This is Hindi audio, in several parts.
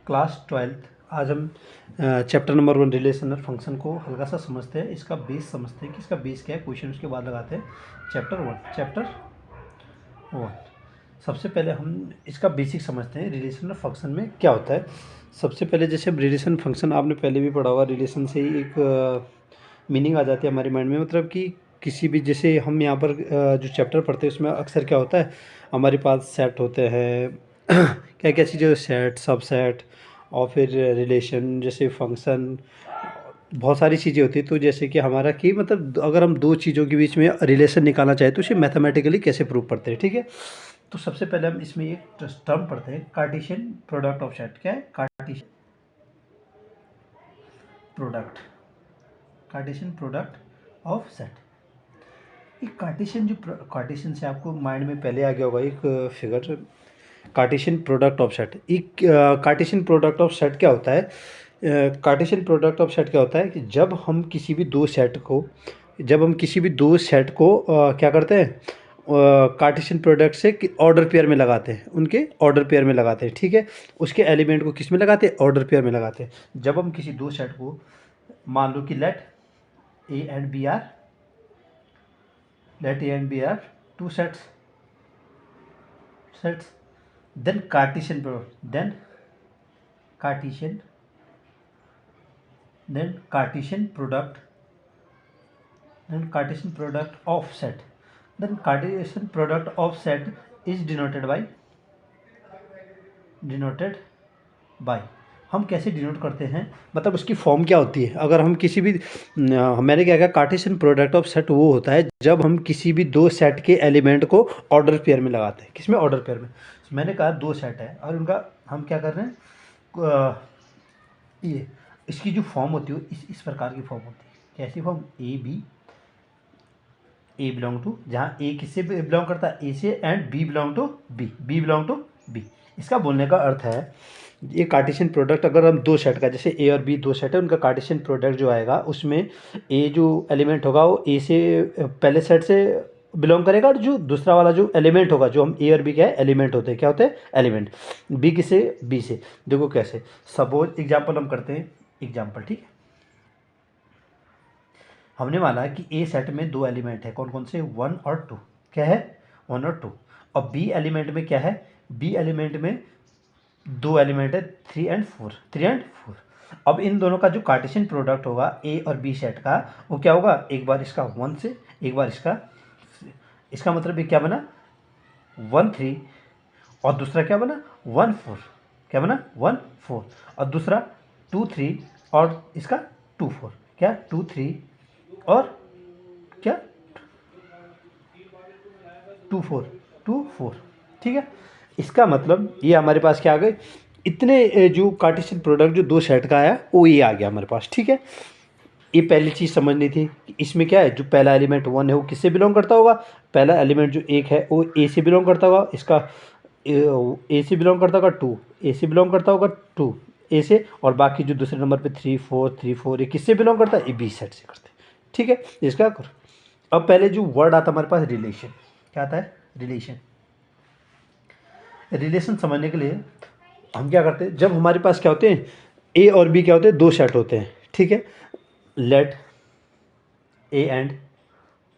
Class 12th। आज हम चैप्टर नंबर 1 रिलेशनल फंक्शन को हल्का सा समझते हैं, इसका बेस समझते हैं कि इसका बेस क्या है, क्वेश्चन उसके बाद लगाते हैं। चैप्टर 1। सबसे पहले हम इसका बेसिक समझते हैं, रिलेशनल फंक्शन में क्या होता है। सबसे पहले जैसे हम रिलेशन फंक्शन आपने पहले भी पढ़ा होगा, रिलेशन से ही एक मीनिंग आ जाती है हमारे माइंड में, मतलब कि किसी भी, जैसे हम यहाँ पर जो चैप्टर पढ़ते हैं उसमें अक्सर क्या होता है, हमारे पास सेट होते हैं क्या क्या चीज़ें, सेट, सबसेट और फिर रिलेशन, जैसे फंक्शन, बहुत सारी चीज़ें होती हैं। तो जैसे कि हमारा कि मतलब अगर हम दो चीज़ों के बीच में रिलेशन निकालना चाहें तो उसे मैथमेटिकली कैसे प्रूव करते हैं, ठीक है। तो सबसे पहले हम इसमें एक टर्म पढ़ते हैं, कार्टेशियन प्रोडक्ट ऑफ सेट। क्या है? Cartesian product of set. एक कार्टेशियन, जो कार्टेशियन से आपको माइंड में पहले आ गया होगा एक figure, Cartesian product of set. एक कार्टेशियन प्रोडक्ट ऑफ सेट क्या होता है? कार्टेशियन प्रोडक्ट ऑफ सेट क्या होता है कि जब हम किसी भी दो सेट को क्या करते हैं, कार्टेशियन प्रोडक्ट से ऑर्डर पेयर में लगाते हैं, उनके ऑर्डर पेयर में लगाते हैं, ठीक है। उसके एलिमेंट को किस में लगाते हैं? ऑर्डर पेयर में लगाते हैं। जब हम किसी दो सेट को, मान लो कि let A and B are two sets, then Cartesian product of set, then Cartesian product of set is denoted by हम कैसे डिनोट करते हैं, मतलब उसकी फॉर्म क्या होती है। अगर हम किसी भी, मैंने क्या कहा, कार्टेशियन प्रोडक्ट ऑफ सेट वो होता है जब हम किसी भी दो सेट के एलिमेंट को ऑर्डर पेयर में लगाते हैं। किसमें? ऑर्डर पेयर में। मैंने कहा दो सेट है और उनका हम क्या कर रहे हैं, ये इसकी जो फॉर्म होती है इस प्रकार की फॉर्म होती है। कैसी फॉर्म? ए बिलोंग टू, जहाँ ए किससे बिलोंग करता है? ए से, and B belong to B. इसका बोलने का अर्थ है, ये कार्टेशियन प्रोडक्ट, अगर हम दो सेट का, जैसे ए और बी दो सेट है, उनका कार्टेशियन प्रोडक्ट जो आएगा उसमें ए जो एलिमेंट होगा वो ए से, पहले सेट से बिलोंग करेगा, और जो दूसरा वाला जो एलिमेंट होगा, जो हम ए और बी क्या है, एलिमेंट होते हैं, क्या होते हैं? एलिमेंट। बी किसे? बी से। देखो कैसे, सपोज एग्जाम्पल हम करते हैं, एग्जाम्पल, ठीक है। हमने माना कि ए सेट में दो एलिमेंट है, कौन कौन से? 1 और 2। क्या है? 1 और 2। और बी एलिमेंट में क्या है? बी एलिमेंट में दो एलिमेंट है, 3 एंड 4। अब इन दोनों का जो कार्टेशियन प्रोडक्ट होगा ए और बी सेट का, वो क्या होगा? एक बार इसका 1 से, एक बार इसका मतलब ये क्या बना? 1 3, और दूसरा क्या बना? 1 4। क्या बना? 1 4। और दूसरा 2 3, और इसका 2 4। क्या? 2 3 और क्या? 2 4, ठीक है। इसका मतलब ये हमारे पास क्या आ गए, इतने जो कार्टेशियन प्रोडक्ट जो दो सेट का आया वो ये आ गया हमारे पास, ठीक है। ये पहली चीज़ समझनी थी कि इसमें क्या है, जो पहला एलिमेंट 1 है वो किससे बिलोंग करता होगा? पहला एलिमेंट जो एक है वो ए से बिलोंग करता होगा, इसका ए से बिलोंग करता होगा 2, ए से बिलोंग करता होगा 2 ए से, और बाकी जो दूसरे नंबर पे 3 4 ये किससे बिलोंग करता है? ये बी सेट से करते हैं, ठीक है। इसका करो। अब पहले जो वर्ड आता है हमारे पास, रिलेशन। क्या आता है? रिलेशन समझने के लिए हम क्या करते हैं, जब हमारे पास क्या होते हैं, ए और बी क्या होते हैं, दो सेट होते हैं, ठीक है। Let A and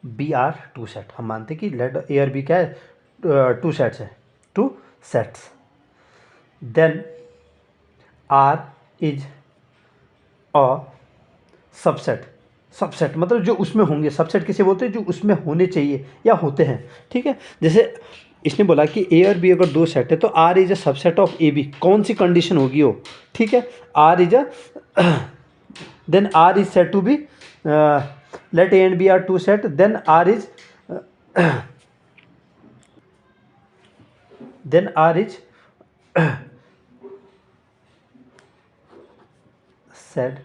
B are two set. हम मानते हैं कि लेट ए और बी क्या है, टू सेट्स है, two sets. Then R is a subset. Subset मतलब जो उसमें होंगे, सबसेट किसे बोलते हैं? जो उसमें होने चाहिए या होते हैं, ठीक है। जैसे इसने बोला कि ए और बी अगर दो सेट है तो R is a subset of A B. कौन सी कंडीशन होगी वो, ठीक है। R is a, then R is said to be, let A and B are two set, then R is said.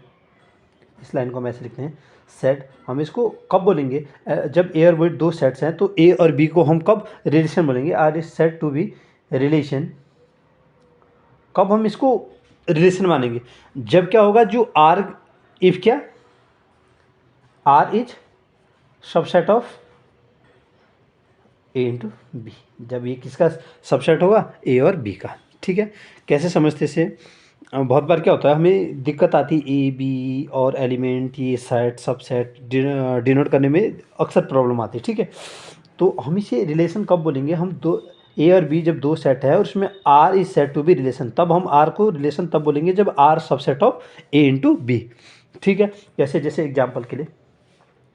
इस लाइन को हम ऐसे लिखते हैं, सेट। हम इसको कब बोलेंगे? जब ए और बी दो सेट्स हैं तो ए और बी को हम कब रिलेशन बोलेंगे? R is said to be relation. कब हम इसको रिलेशन मानेंगे? जब क्या होगा, जो आर, इफ क्या, R is subset of A into B. जब ये किसका सबसेट होगा? ए और बी का, ठीक है। कैसे समझते इसे? बहुत बार क्या होता है हमें दिक्कत आती है ए बी और एलिमेंट ये सेट सबसेट डिनोट करने में अक्सर प्रॉब्लम आती है, ठीक है। तो हम इसे रिलेशन कब बोलेंगे, हम दो ए और बी जब दो सेट है और उसमें R is said to be relation, तब हम आर को रिलेशन तब बोलेंगे जब R subset of A into B, ठीक है। जैसे जैसे एग्जाम्पल के लिए,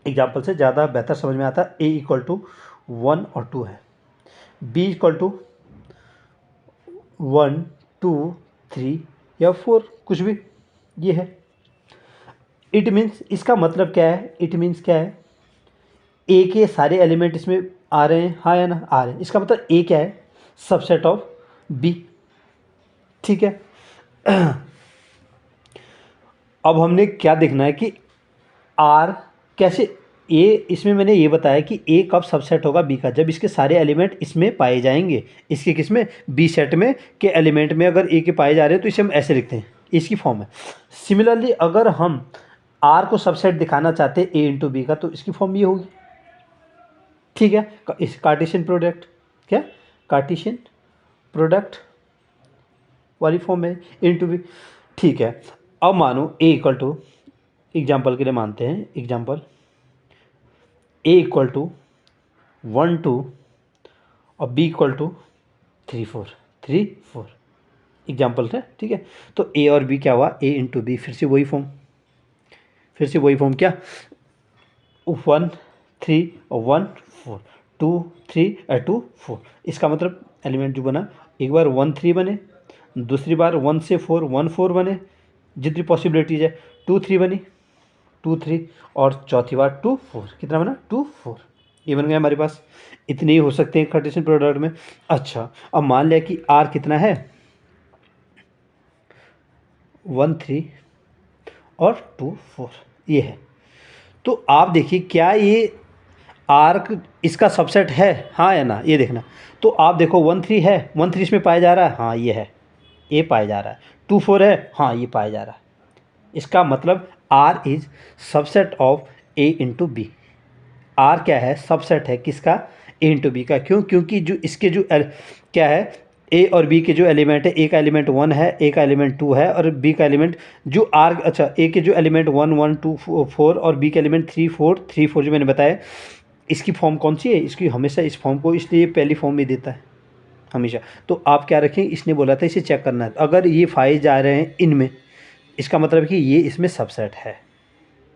एग्जाम्पल से ज़्यादा बेहतर समझ में आता है, ए इक्वल टू 1 और 2 है, बी इक्वल टू 1 2 3 या 4 कुछ भी ये है। इट मीन्स इसका मतलब क्या है, इट मीन्स क्या है, ए के सारे एलिमेंट इसमें आ रहे हैं, हाँ या ना, आ रहे हैं। इसका मतलब ए क्या है, सबसेट ऑफ बी, ठीक है। अब हमने क्या देखना है कि आर कैसे, ए इसमें मैंने ये बताया कि ए कब सबसेट होगा बी का, जब इसके सारे एलिमेंट इसमें पाए जाएंगे, इसके किसमें, बी सेट में के एलिमेंट में अगर ए के पाए जा रहे हैं तो इसे हम ऐसे लिखते हैं, इसकी फॉर्म है। सिमिलरली अगर हम आर को सबसेट दिखाना चाहते हैं ए इंटू बी का, तो इसकी फॉर्म ये होगी, ठीक है। इस कार्टेशियन प्रोडक्ट, क्या कार्टेशियन प्रोडक्ट वाली फॉर्म है इंटू बी, ठीक है। अब मानो ए इक्वल टू, एग्जाम्पल के लिए मानते हैं, एग्जाम्पल ए इक्वल टू 1 2 और बी इक्वल टू 3 4 एग्जाम्पल है, ठीक है। तो ए और बी क्या हुआ, ए इंटू बी, फिर से वही फॉर्म, फिर से वही फॉर्म, क्या 1 3 और 1 4 2 3 और 2 4। इसका मतलब एलिमेंट जो बना, एक बार 1 3 बने, दूसरी बार 1 से 4 1 4 बने, जितनी पॉसिबिलिटीज है, 2 3 बनी 2 3, और चौथी बार 2 4, कितना बना 2 4, ये बन गया हमारे पास। इतने ही हो सकते हैं कार्टेशियन प्रोडक्ट में। अच्छा अब मान लिया कि आर कितना है 1 3 और 2 4 ये है, तो आप देखिए क्या ये आर्क इसका सबसेट है, हाँ या ना, ये देखना। तो आप देखो 1 3 है, 1 3 इसमें पाया जा रहा है, हाँ ये है, ये पाया जा रहा है, 2 4 है, हाँ ये पाया जा रहा है। इसका मतलब R is subset of A into B, R क्या है, सबसेट है किसका, ए इंटू बी का। क्यों, क्योंकि जो इसके जो क्या है, ए और बी के जो एलिमेंट है, ए का एलिमेंट 1 है, ए का एलिमेंट 2 है, और बी का एलिमेंट जो आर, अच्छा ए के जो एलिमेंट 1 1 2 4 और बी के एलिमेंट 3 4 3 4 जो मैंने बताया, इसकी फॉर्म कौन सी है, इसकी हमेशा इस फॉर्म को, इसलिए पहली फॉर्म में देता है हमेशा। तो आप क्या रखें, इसने बोला था इसे चेक करना है, अगर ये फाइल जा रहे हैं इनमें, इसका मतलब कि ये इसमें सबसेट है,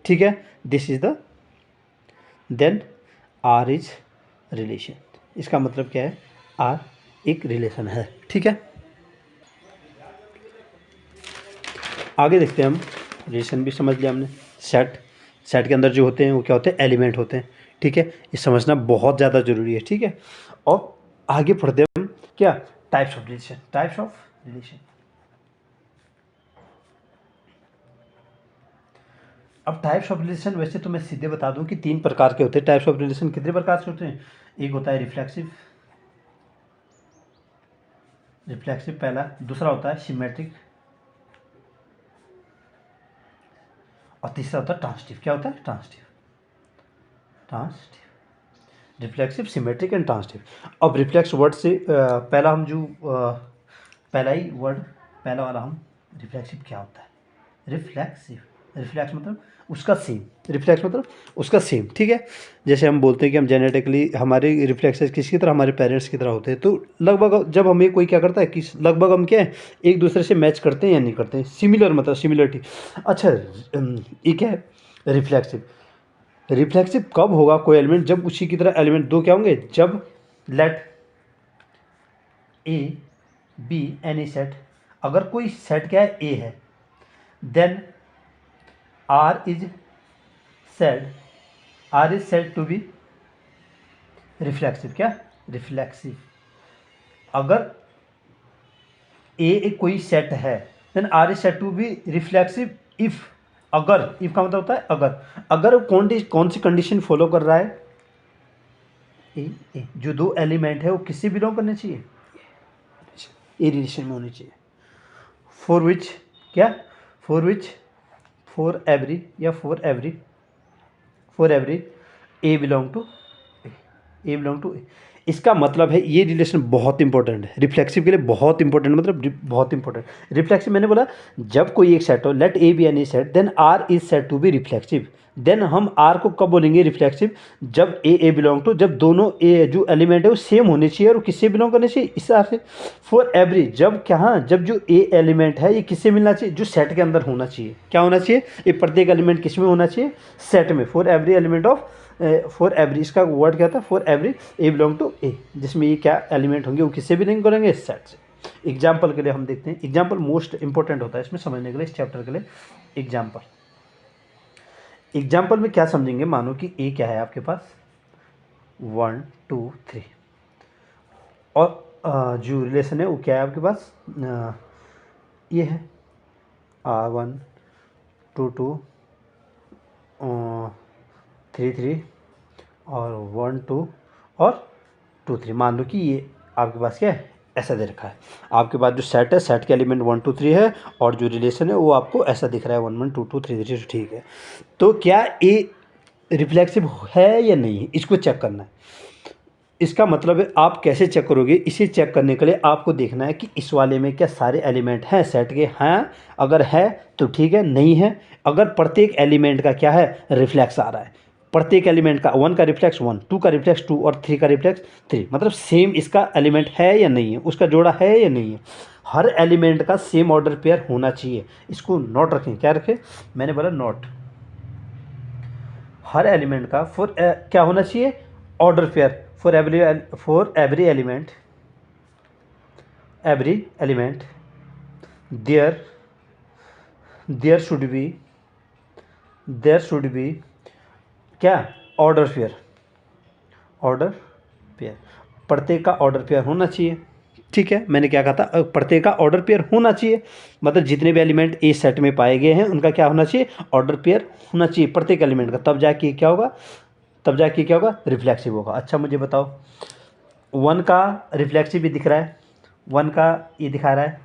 ठीक है। This is the then R is relation, इसका मतलब क्या है, आर एक रिलेशन है, ठीक है। आगे देखते हैं हम, रिलेशन भी समझ लिया हमने, सेट, सेट के अंदर जो होते हैं वो क्या होते हैं, एलिमेंट होते हैं, ठीक है। ये समझना बहुत ज़्यादा ज़रूरी है, ठीक है। और आगे पढ़ते हैं हम क्या, types of relation, types of relation. अब टाइप्स ऑफ रिलेशन वैसे तो मैं सीधे बता दूं कि 3 प्रकार के होते हैं। टाइप्स ऑफ रिलेशन कितने प्रकार से होते हैं, एक होता है रिफ्लेक्सिव, रिफ्लेक्सिव पहला, दूसरा होता है सिमेट्रिक, और तीसरा होता है ट्रांसटिव। क्या होता है, transitive, transitive, reflexive symmetric and transitive. अब रिफ्लेक्स वर्ड से पहला हम जो पहला ही वर्ड, पहला वाला हम, रिफ्लेक्सिव क्या होता है, रिफ्लेक्सिव, रिफ्लेक्स मतलब उसका सेम, रिफ्लेक्स मतलब उसका सेम, ठीक है। जैसे हम बोलते हैं कि हम जेनेटिकली हमारे रिफ्लेक्सेस किसकी तरह, हमारे पेरेंट्स की तरह होते हैं, तो लगभग जब हमें कोई क्या करता है कि लगभग हम क्या है, एक दूसरे से मैच करते हैं या नहीं करते हैं, सिमिलर मतलब सिमिलरिटी। अच्छा ये क्या है, रिफ्लेक्सिव, रिफ्लेक्सिव कब होगा कोई एलिमेंट, जब उसी की तरह एलिमेंट दो क्या होंगे, जब let A B any set, अगर कोई सेट क्या है ए है, then R is said to be reflexive, क्या रिफ्लेक्सिव। अगर ए एक कोई सेट है, then R is said to be reflexive if, अगर, इफ का मतलब होता है अगर कौन सी कंडीशन फॉलो कर रहा है, ए जो दो एलिमेंट है वो किससे बिलोंग करने चाहिए, ए रिलेशन में होनी चाहिए, फॉर विच, क्या फॉर विच, फॉर एवरी या for every A belong to A, A belong to A, इसका मतलब है ये रिलेशन बहुत इंपॉर्टेंट है रिफ्लेक्सिव के लिए, बहुत इंपॉर्टेंट मतलब बहुत इंपॉर्टेंट। रिफ्लेक्सिव मैंने बोला जब कोई एक सेट हो, let A B any set, then R is said to be reflexive. Then हम आर को कब बोलेंगे रिफ्लेक्सिव, जब ए बिलोंग टू, जब दोनों ए जो एलिमेंट है वो सेम होने चाहिए और किससे बिलोंग करने चाहिए, इस हिसाब से। फॉर एवरी, जब क्या, हाँ, जब जो ए एलिमेंट है ये किससे मिलना चाहिए, जो सेट के अंदर होना चाहिए। क्या होना चाहिए, ये प्रत्येक एलिमेंट किस में होना चाहिए, सेट में। For every element of, for every, इसका वर्ड क्या था, for every A belong to A, जिसमें ये क्या एलिमेंट होंगे वो किससे बिलोंग करेंगे, सेट से। एग्जाम्पल के लिए हम देखते हैं, एग्जाम्पल मोस्ट इंपॉर्टेंट होता है इसमें समझने के लिए, इस चैप्टर के लिए। एग्जाम्पल में क्या समझेंगे, मानो कि ए क्या है आपके पास 1 2 3, और जो रिलेशन है वो क्या है आपके पास, ये है R1 2 2 3 3 और 1 2 और 2 3। मान लो कि ये आपके पास क्या है, ऐसा दे रखा है। आपके पास जो सेट है, सेट के एलिमेंट 1 2 3 है, और जो रिलेशन है वो आपको ऐसा दिख रहा है 1 1 2 2 3 3, ठीक है। तो क्या ए रिफ्लेक्सिव है या नहीं है, इसको चेक करना है। इसका मतलब है आप कैसे चेक करोगे, इसे चेक करने के लिए आपको देखना है कि इस वाले में क्या सारे एलिमेंट हैं सेट के, हैं, अगर है तो ठीक है, नहीं है, अगर प्रत्येक एलिमेंट का क्या है, रिफ्लेक्स आ रहा है, प्रत्येक एलिमेंट का 1 का रिफ्लेक्स 1, 2 का रिफ्लेक्स 2 और 3 का रिफ्लेक्स 3, मतलब सेम इसका एलिमेंट है या नहीं है, उसका जोड़ा है या नहीं है। हर एलिमेंट का सेम ऑर्डर पेयर होना चाहिए, इसको नोट रखें। क्या रखें, मैंने बोला नोट। हर एलिमेंट का फॉर क्या होना चाहिए, order pair, for every element there should be क्या, ऑर्डर पेयर, प्रत्येक का ऑर्डर पेयर होना चाहिए। ठीक है, मैंने क्या कहा था, प्रत्येक का ऑर्डर पेयर होना चाहिए, मतलब जितने भी एलिमेंट ए सेट में पाए गए हैं उनका क्या होना चाहिए, ऑर्डर पेयर होना चाहिए प्रत्येक एलिमेंट का, तब जाके क्या होगा, रिफ्लेक्सिव होगा। अच्छा मुझे बताओ, 1 का रिफ्लेक्सिव भी दिख रहा है, 1 का ये दिखा रहा है,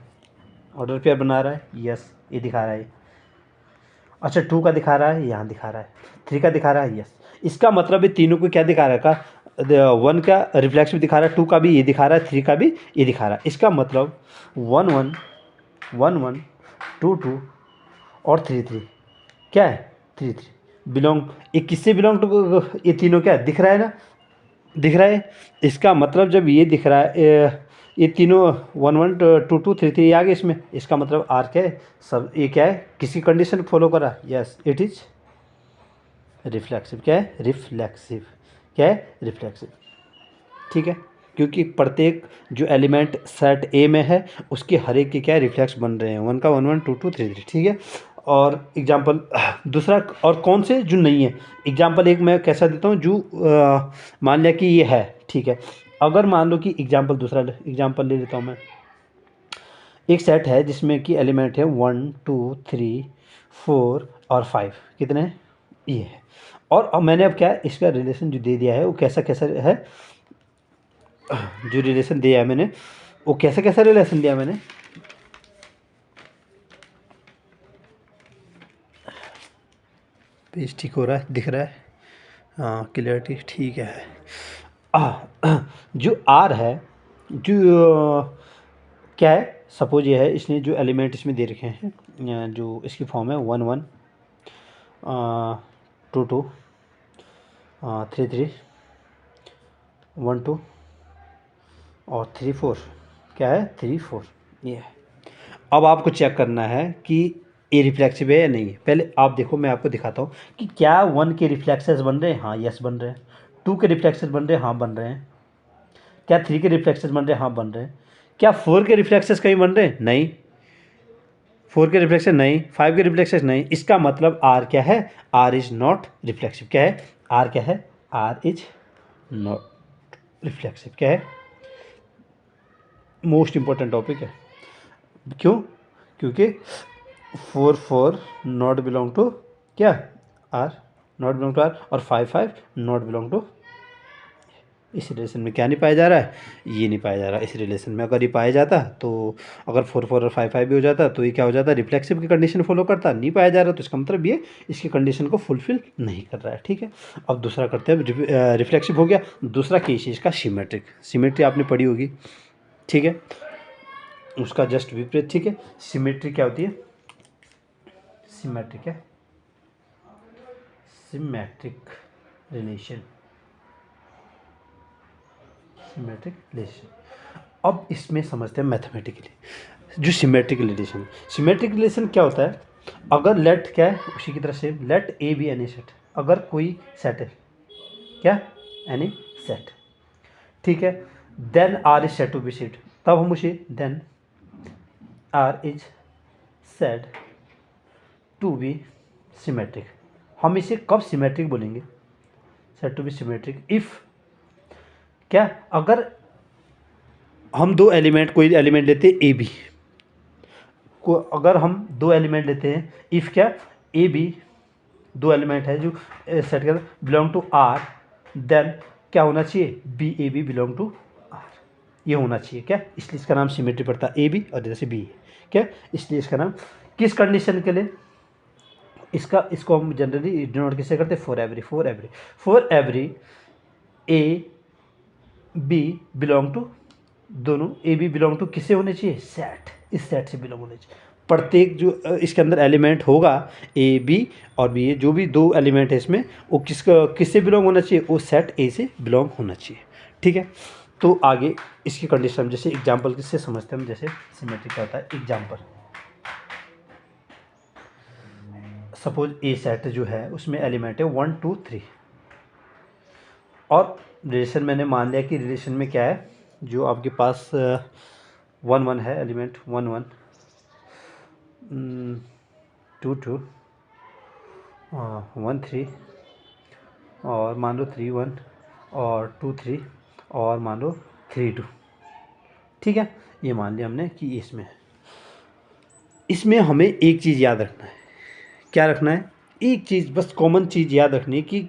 ऑर्डर पेयर बना रहा है, यस ये दिखा रहा है। अच्छा 2 का दिखा रहा है, यहाँ दिखा रहा है, 3 का दिखा रहा है, यस। इसका मतलब ये तीनों को क्या दिखा रहा है का, 1 का रिफ्लेक्सिव दिखा रहा है, 2 का भी ये दिखा रहा है, 3 का भी ये दिखा रहा है। इसका मतलब 1 1 1 1 2 2 और 3 3 क्या है, 3 3 बिलोंग, ये किससे बिलोंग टू, ये तीनों क्या दिख रहा है ना, दिख रहा है। इसका मतलब जब ये दिख रहा है, ये तीनों 1 1 2 2 3 3 आ गए इसमें, इसका मतलब आर क्या है, सब ये क्या है, किसी कंडीशन फॉलो करा, यस इट इज रिफ्लेक्सिव। क्या है, रिफ्लेक्सिव, क्या है, रिफ्लेक्सिव। ठीक है, क्योंकि प्रत्येक जो एलिमेंट सेट ए में है उसके हर एक के क्या रिफ्लेक्स बन रहे हैं, 1 का 1 1 2 2 3 3, ठीक है। और एग्जांपल दूसरा, और कौन से जो नहीं है, एग्जांपल एक मैं कैसा देता हूँ, जो मान लिया कि ये है, ठीक है। अगर मान लो कि एग्जांपल दूसरा एग्जांपल ले लेता हूँ मैं, एक सेट है जिसमें कि एलिमेंट है 1 2 3 4 और 5, कितने हैं, ये है। और अब मैंने अब क्या इसका रिलेशन जो दे दिया है वो कैसा कैसा है, जो रिलेशन दिया है मैंने वो कैसा कैसा रिलेशन दिया मैंने, पेज ठीक हो रहा है, दिख रहा है, हाँ क्लियरिटी ठीक है। जो आर है, जो क्या है, सपोज ये है, इसने जो एलिमेंट इसमें दे रखे हैं, जो इसकी फॉर्म है 1 1 2 2 3 3 1 2 और 3 4, क्या है 3 4, ये है। अब आपको चेक करना है कि ये रिफ्लेक्सिव है या नहीं है। पहले आप देखो, मैं आपको दिखाता हूँ कि क्या 1 के रिफ्लेक्सेस बन रहे हैं, हाँ यस बन रहे हैं। 2 के रिफ्लेक्सेस बन रहे हैं, हाँ बन रहे हैं। क्या 3 के रिफ्लेक्सेस बन रहे हैं, हाँ बन रहे हैं। क्या 4 के रिफ्लेक्सेस कहीं बन रहे हैं, नहीं। 4 के रिफ्लेक्सेस नहीं, 5 के रिफ्लेक्सेस नहीं। इसका मतलब आर क्या है, आर इज नॉट रिफ्लेक्सिव। क्या है, आर क्या है, आर इज नॉट रिफ्लेक्सिव। क्या है, मोस्ट इंपॉर्टेंट टॉपिक है। क्यों, क्योंकि 4 4 नॉट बिलोंग टू क्या, R, not belong to R, और 5 5 नॉट बिलोंग टू इस रिलेशन में क्या नहीं पाया जा रहा है, ये नहीं पाया जा रहा। इस रिलेशन में अगर ये पाया जाता तो अगर 4 4 और 5 5 भी हो जाता तो ये क्या हो जाता, रिफ्लेक्सिव की कंडीशन फॉलो करता। नहीं पाया जा रहा तो इसका मतलब ये इसकी कंडीशन को फुलफिल नहीं कर रहा है। ठीक है, अब दूसरा करते हैं। रिफ्लेक्सिव हो गया। दूसरा केस है इसका सिमेट्रिक। सिमेट्री आपने पढ़ी होगी, ठीक है, उसका जस्ट विपरीत। ठीक है, सिमेट्री क्या होती है, सिमेट्रिक है, सिमेट्रिक रिलेशन, सिमेट्रिक रिलेशन। अब इसमें समझते हैं मैथमेटिकली जो सिमेट्रिक रिलेशन। सिमेट्रिक रिलेशन क्या होता है, अगर लेट क्या है उसी की तरह से let A B any set, अगर कोई सेट है, क्या, एनी सेट, ठीक है, then R is said to be set, तब हम उसे then R is said to be symmetric. हम इसे कब सिमेट्रिक बोलेंगे, said to be symmetric if, क्या, अगर हम दो एलिमेंट, कोई एलिमेंट लेते हैं ए बी को, अगर हम दो एलिमेंट लेते हैं, इफ़ क्या, ए बी दो एलिमेंट है जो सेट कर बिलोंग टू आर, देन क्या होना चाहिए, B A B belong to R, ये होना चाहिए। क्या, इसलिए इसका नाम सिमेट्री पड़ता है, ए बी और जैसे बी, क्या, इसलिए इसका नाम किस कंडीशन के लिए, इसको हम जनरली डिनोट किससे करते हैं, for every A B belong to, दोनों ए बी बिलोंग टू किससे होने चाहिए, सेट, इस सेट से बिलोंग होने चाहिए। प्रत्येक जो इसके अंदर एलिमेंट होगा ए बी और बी, जो भी दो एलिमेंट है इसमें, वो किससे बिलोंग होना चाहिए, वो सेट ए से बिलोंग होना चाहिए। ठीक है, तो आगे इसकी कंडीशन हम जैसे एग्जांपल किससे समझते हैं हम, जैसे सिमेट्रिक का होता है एग्जांपल। सपोज ए सेट जो है उसमें एलिमेंट है 1 2 3 और रिलेशन मैंने मान लिया कि रिलेशन में क्या है, जो आपके पास 1 1 है, एलिमेंट 1 1 2 2 1 3 और मान लो 3 1 और 2 3 और मान लो 3 2। ठीक है, ये मान लिया हमने कि इसमें है। इसमें हमें एक चीज़ याद रखना है, क्या रखना है, एक चीज़ बस कॉमन चीज़ याद रखनी है कि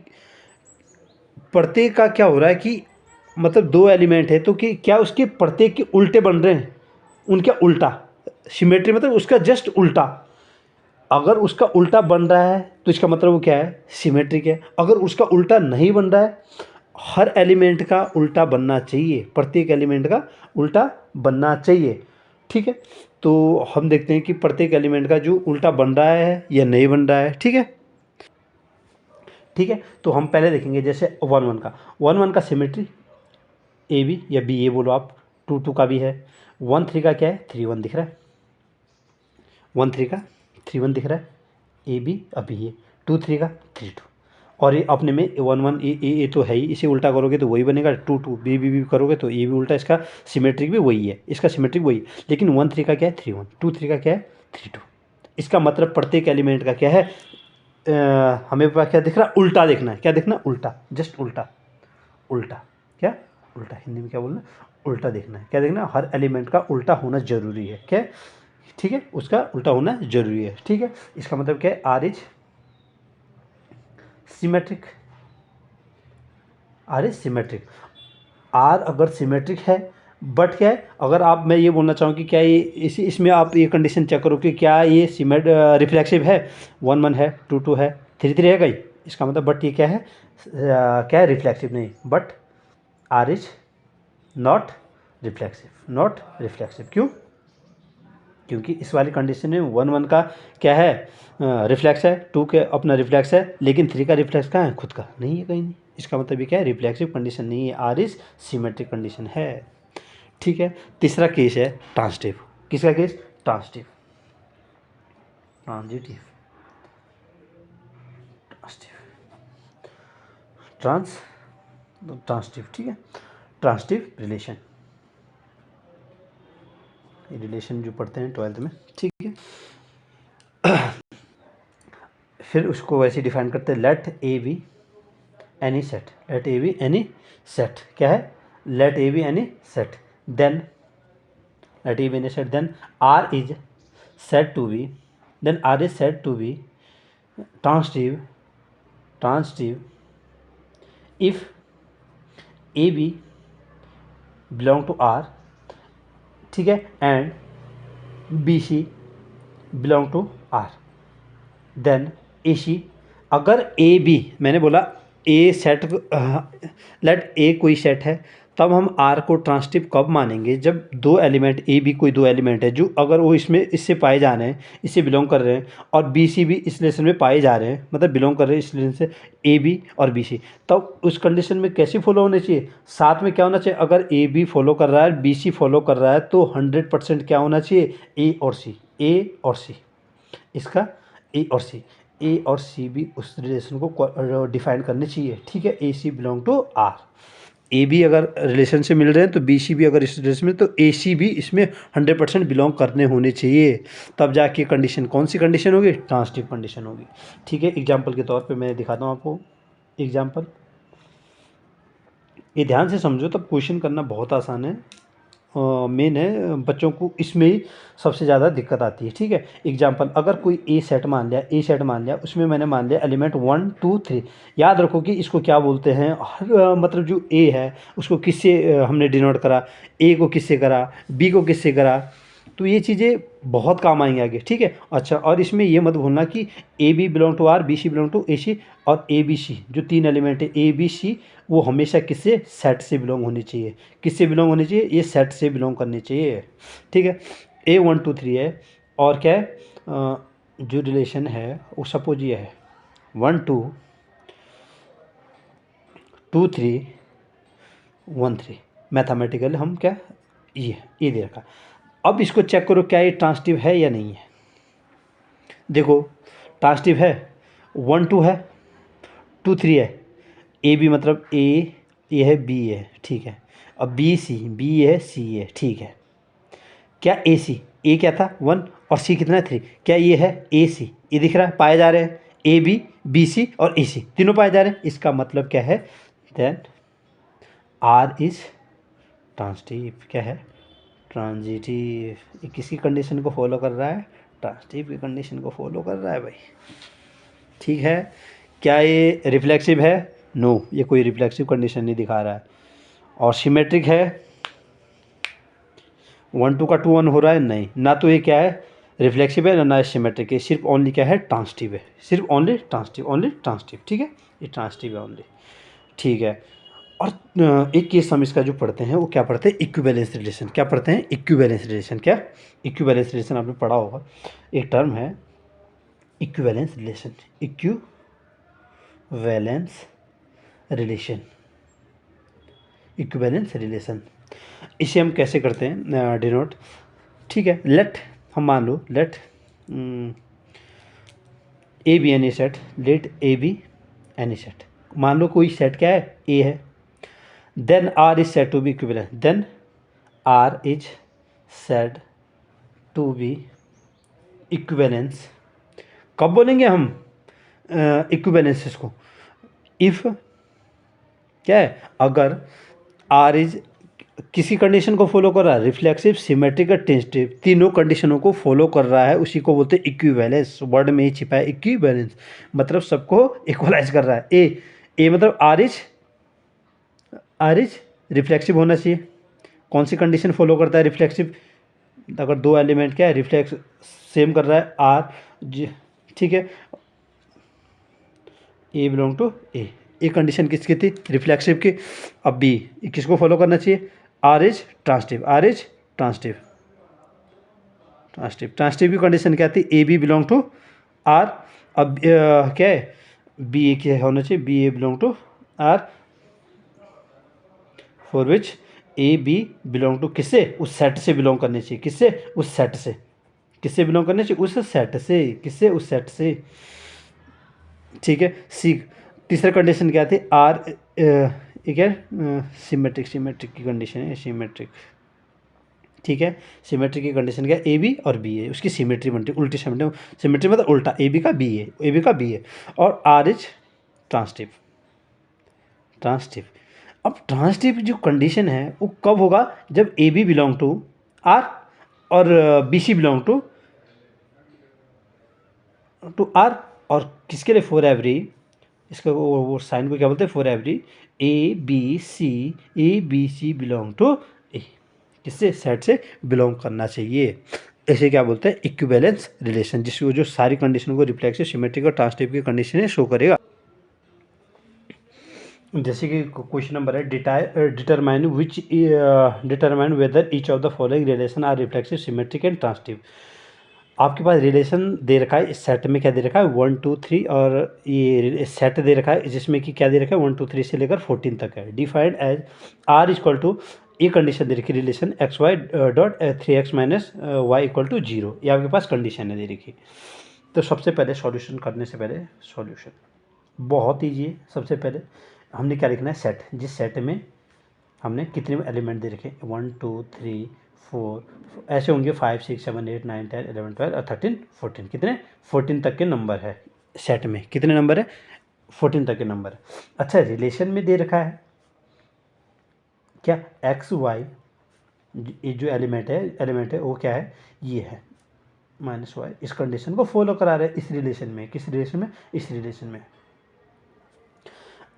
प्रत्येक का क्या हो रहा है कि मतलब दो एलिमेंट है तो कि क्या उसके प्रत्येक के उल्टे बन रहे हैं, उनका उल्टा, सिमेट्री मतलब उसका जस्ट उल्टा। अगर उसका उल्टा बन रहा है तो इसका मतलब वो क्या है, सिमेट्रिक है। अगर उसका उल्टा नहीं बन रहा है, हर एलिमेंट का उल्टा बनना चाहिए, प्रत्येक एलिमेंट का उल्टा बनना चाहिए। ठीक है, तो हम देखते हैं कि प्रत्येक एलिमेंट का जो उल्टा बन रहा है या नहीं बन रहा है। ठीक है, ठीक है, तो हम पहले देखेंगे जैसे 1 1 का सिमेट्री ए बी या बी ए बोलो आप, 2 2 का भी है, 1 3 का क्या है, 3 1 दिख रहा है, 1 3 का 3 1 दिख रहा है, ए बी अभी ये 2 3 का 3 2, और ये अपने में 1 1 ए तो है ही, इसे उल्टा करोगे तो वही बनेगा, 2 2 बी करोगे तो ये भी उल्टा, इसका सिमेट्रिक भी वही है, इसका सिमेट्रिक वही है। लेकिन 1 3 का क्या है, 3 1, 2 3 का क्या है, 3 2। इसका मतलब प्रत्येक एलिमेंट का क्या है, हमें क्या दिख रहा है, उल्टा देखना है। क्या देखना, उल्टा, जस्ट उल्टा, उल्टा, क्या, उल्टा, हिंदी में क्या बोलना, उल्टा देखना है। क्या देखना, हर एलिमेंट का उल्टा होना जरूरी है। क्या, ठीक है, उसका उल्टा होना जरूरी है। ठीक है, इसका मतलब क्या है, R is symmetric, R is symmetric. R अगर सिमेट्रिक है, बट क्या है, अगर आप, मैं ये बोलना चाहूँ कि क्या ये इसमें आप ये कंडीशन चेक करो कि क्या ये रिफ्लेक्सिव है, 1 1 है, 2 2 है, 3 3 है गई, इसका मतलब बट ये क्या है, क्या है, रिफ्लेक्सिव नहीं, but R is not reflexive, not reflexive. क्यों, क्योंकि इस वाली कंडीशन में 1 1 का क्या है, रिफ्लेक्स है, 2 के अपना रिफ्लेक्स है, लेकिन 3 का रिफ्लेक्स कहाँ है, खुद का नहीं है, कहीं नहीं। इसका मतलब ये क्या है, रिफ्लेक्सिव कंडीशन नहीं है, आर इज सिमेट्रिक कंडीशन है। ठीक है, तीसरा केस है ट्रांसिटिव। किसका केस, ट्रांसिटिव, ट्रांजिटिव, ट्रांसिटिव। ठीक है, ट्रांसिटिव रिलेशन, रिलेशन जो पढ़ते हैं 12th में। ठीक है, फिर उसको वैसे डिफाइन करते हैं, let A B any set, let A B any set, क्या है, let A B any set, then let A B any set, then R is said to be, then R is said to be transitive, transitive if A B belong to R, ठीक है, and B C belong to R, then A C, अगर ए बी, मैंने बोला ए सेट, लेट ए कोई सेट है, तब हम आर को ट्रांसिटिव कब मानेंगे, जब दो एलिमेंट ए बी कोई दो एलिमेंट है जो अगर वो इसमें इससे पाए जा रहे हैं, इससे बिलोंग कर रहे हैं, और बी सी भी इस रिलेशन में पाए जा रहे हैं, मतलब बिलोंग कर रहे हैं इस रिलेशन से ए बी और बी सी, तब उस कंडीशन में कैसे फॉलो होने चाहिए, साथ में क्या होना चाहिए, अगर ए बी फॉलो कर रहा है बी सी फॉलो कर रहा है तो 100% क्या होना चाहिए, ए और सी, ए और सी, इसका ए और सी, ए और सी भी उस रिलेशन को डिफाइन करने चाहिए, ठीक है, A C belong to R, A B अगर रिलेशन से मिल रहे हैं तो बी सी भी अगर इस रिलेशन में, तो ए सी भी इसमें 100% बिलोंग करने होने चाहिए, तब जाके कंडीशन, कौन सी कंडीशन होगी, ट्रांसिटिव कंडीशन होगी, ठीक है। एग्जांपल के तौर पे मैं दिखाता हूँ आपको एग्जांपल, ये ध्यान से समझो तब क्वेश्चन करना बहुत आसान है, मेन है, बच्चों को इसमें ही सबसे ज़्यादा दिक्कत आती है, ठीक है। एग्जांपल, अगर कोई ए सेट मान लिया, ए सेट मान लिया, उसमें मैंने मान लिया एलिमेंट 1 2 3, याद रखो कि इसको क्या बोलते हैं, मतलब जो ए है उसको किससे हमने डिनोट करा, ए को किससे करा, बी को किससे करा, तो ये चीज़ें बहुत काम आएंगे आगे, ठीक है। अच्छा, और इसमें ये मत भूलना कि A B belong to R, B C belong to A C, और ए बी सी जो तीन एलिमेंट है ए बी सी, वो हमेशा किससे, सेट से बिलोंग होनी चाहिए, किससे बिलोंग होनी चाहिए, ये सेट से बिलोंग करनी चाहिए, ठीक है। ए 1 2 3 है, और क्या है, जो रिलेशन है वो सपोज ये है 1 2 2 3 1 3, मैथमेटिकल हम क्या, ये दे रखा। अब इसको चेक करो क्या ये ट्रांसिटिव है या नहीं है, देखो ट्रांसिटिव है, 1 2 है, 2 3 है, ए बी मतलब ए है बी है, ठीक है, अब बी है सी है, ठीक है, क्या ए सी, ए क्या था 1 और सी कितना है 3, क्या ये है ए सी, ये दिख रहा है, पाए जा रहे हैं ए बी बी सी और ए सी तीनों पाए जा रहे हैं, इसका मतलब क्या है, देन आर इज ट्रांसिटिव, क्या है, ट्रांजिटिव, ये किसकी कंडीशन को फॉलो कर रहा है, ट्रांजिटिव की कंडीशन को फॉलो कर रहा है भाई, ठीक है। क्या ये रिफ्लेक्सिव है, नो, ये कोई रिफ्लेक्सिव कंडीशन नहीं दिखा रहा है, और सिमेट्रिक है, 1 2 का 2 1 हो रहा है, नहीं, ना तो ये क्या है रिफ्लेक्सिव है ना सिमेट्रिक है, सिर्फ ओनली क्या है ट्रांसिटिव है, सिर्फ ओनली ट्रांसिटिव, ठीक है, ये ट्रांसिटिव है ओनली, ठीक है। और एक केस हम इसका जो पढ़ते हैं वो क्या पढ़ते हैं, इक्विवेलेंस रिलेशन, क्या पढ़ते हैं, इक्विवेलेंस रिलेशन, क्या इक्विवेलेंस रिलेशन आपने पढ़ा होगा, एक टर्म है इक्विवेलेंस रिलेशन, इक्विवेलेंस रिलेशन, इसे हम कैसे करते हैं डिनोट, ठीक है, लेट हम मान लो let A B any set, let A B any set, मान लो कोई सेट क्या है, ए है, then R is said to be equivalent, then R is said to be equivalence, कब बोलेंगे हम इक्विवेलेंस को, इफ क्या है, अगर आर इज किसी कंडीशन को फॉलो कर रहा है, रिफ्लेक्सिव सिमेट्रिक और टेंसिटिव, तीनों कंडीशनों को फॉलो कर रहा है, उसी को बोलते हैं इक्विवेलेंस, वर्ड में ही छिपा है इक्विवेलेंस, मतलब सबको इक्वलाइज कर रहा है, ए मतलब आर इज रिफ्लेक्सिव होना चाहिए, कौन सी कंडीशन फॉलो करता है रिफ्लेक्सिव, अगर दो एलिमेंट क्या है रिफ्लेक्स सेम कर रहा है आर, ठीक है, ए बिलोंग टू ए कंडीशन किसकी थी, रिफ्लेक्सिव की, अब बी किसको फॉलो करना चाहिए, आर इज ट्रांसिटिव की कंडीशन क्या थी, A B belong to R, अब क्या है बी ए क्या होना चाहिए, B A belong to R, for which A B belong to किससे, उस सेट से बिलोंग करनी चाहिए, किससे, उस सेट से, किससे बिलोंग करनी चाहिए, उस सेट से, किससे, उस सेट से, ठीक है। सी तीसरा कंडीशन क्या थी, आर ठीक है, सिमेट्रिक की कंडीशन है, सिमेट्रिक, ठीक है, सिमेट्रिक की कंडीशन क्या है, ए बी और बी है, उसकी सिमेट्री बनती है, उल्टी सिमेट्री मतलब उल्टा, ए बी का बी है, और आर इज ट्रांसिटिव। अब ट्रांसिटिव जो कंडीशन है वो कब होगा, जब A B belong to R और B C belong to R, और किसके लिए, फॉर एवरी इसका वो साइन को क्या बोलते हैं, for every A B C belong to A, किससे, सेट से बिलोंग करना चाहिए। ऐसे क्या बोलते हैं, इक्विवेलेंस रिलेशन, जिसको जो सारी कंडीशन को रिफ्लेक्सिव, सिमेट्रिक और ट्रांसटिव की कंडीशन शो करेगा। जैसे कि क्वेश्चन नंबर है, determine whether each of the following relation are reflexive, symmetric and transitive. आपके पास रिलेशन दे रखा है, इस सेट में क्या दे रखा है, 1 2 3, और ये सेट दे रखा है जिसमें कि क्या दे रखा है, 1 2 3 से लेकर 14 तक है। Defined as R equal to, ये कंडीशन दे रखी है, relation x Y dot 3x minus y equal to 0, ये आपके पास कंडीशन है दे रखी। तो सबसे पहले सॉल्यूशन करने से पहले, सॉल्यूशन बहुत ईजी है। सबसे पहले हमने क्या लिखना है, सेट, जिस सेट में हमने कितने एलिमेंट दे रखे, 1 2 3 4 ऐसे होंगे, 5 6 7 8 9 10 11 12 और 13 14, कितने, 14 तक के नंबर है सेट में, कितने नंबर है, 14 तक के नंबर है। अच्छा, रिलेशन में दे रखा है क्या, एक्स वाई, ये जो एलिमेंट है वो क्या है, ये है माइनस वाई, इस कंडीशन को फॉलो करा रहे हैं इस रिलेशन में, किस रिलेशन में, इस रिलेशन में।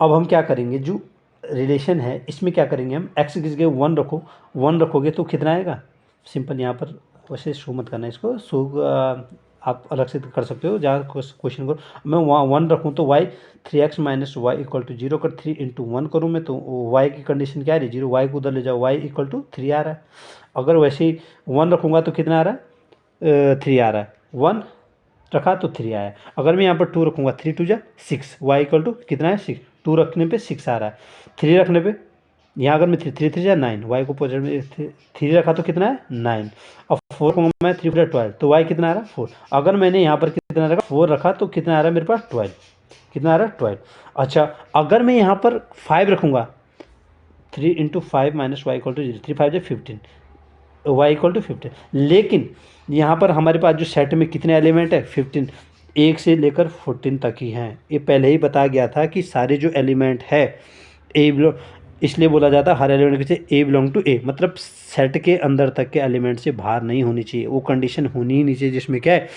अब हम क्या करेंगे, जो रिलेशन है इसमें क्या करेंगे हम, एक्स किस जगह 1 रखो, 1 रखोगे तो कितना आएगा, सिंपल यहाँ पर वैसे शो मत करना इसको, शो आप अलग से कर सकते हो, जहाँ क्वेश्चन को मैं वहाँ 1 रखूँ तो y 3x minus y equal to 0 कर 3 इंटू 1 करूँ मैं तो y की कंडीशन क्या आ रही है, 0, y को उधर ले जाओ, y इक्वल टू 3 आ रहा है। अगर वैसे ही 1 रखूँगा तो कितना आ रहा है, 3 आ रहा है, 1 रखा तो 3 आया। अगर मैं यहाँ पर 2 रखूँगा, 3 2 जा 6, वाई इक्वल टू कितना है 6, 2 रखने पे 6 आ रहा है, 3 रखने पे यहाँ अगर मैं 3 3 3 जा 9, वाई को पोजिटिव में 3 रखा तो कितना है 9, और 4 रखूँगा मैं 3 4 12, तो वाई कितना आ रहा है 4। अगर मैंने यहाँ पर कितना रखा 4 रखा तो कितना आ रहा है मेरे पास 12, कितना आ रहा है 12। अच्छा, अगर मैं यहाँ पर 5 रखूँगा, 3 into 5 minus y equal to 0, 3 5 15, y equal to 15। लेकिन यहाँ पर हमारे पास जो सेट में कितने एलिमेंट है, 15, 1 से लेकर 14 तक ही हैं। ये पहले ही बताया गया था कि सारे जो एलिमेंट है ए बिलोंग, इसलिए बोला जाता है हर एलिमेंट के से ए बिलोंग टू ए, मतलब सेट के अंदर तक के एलिमेंट से बाहर नहीं होनी चाहिए, वो कंडीशन होनी ही नहीं चाहिए जिसमें क्या है,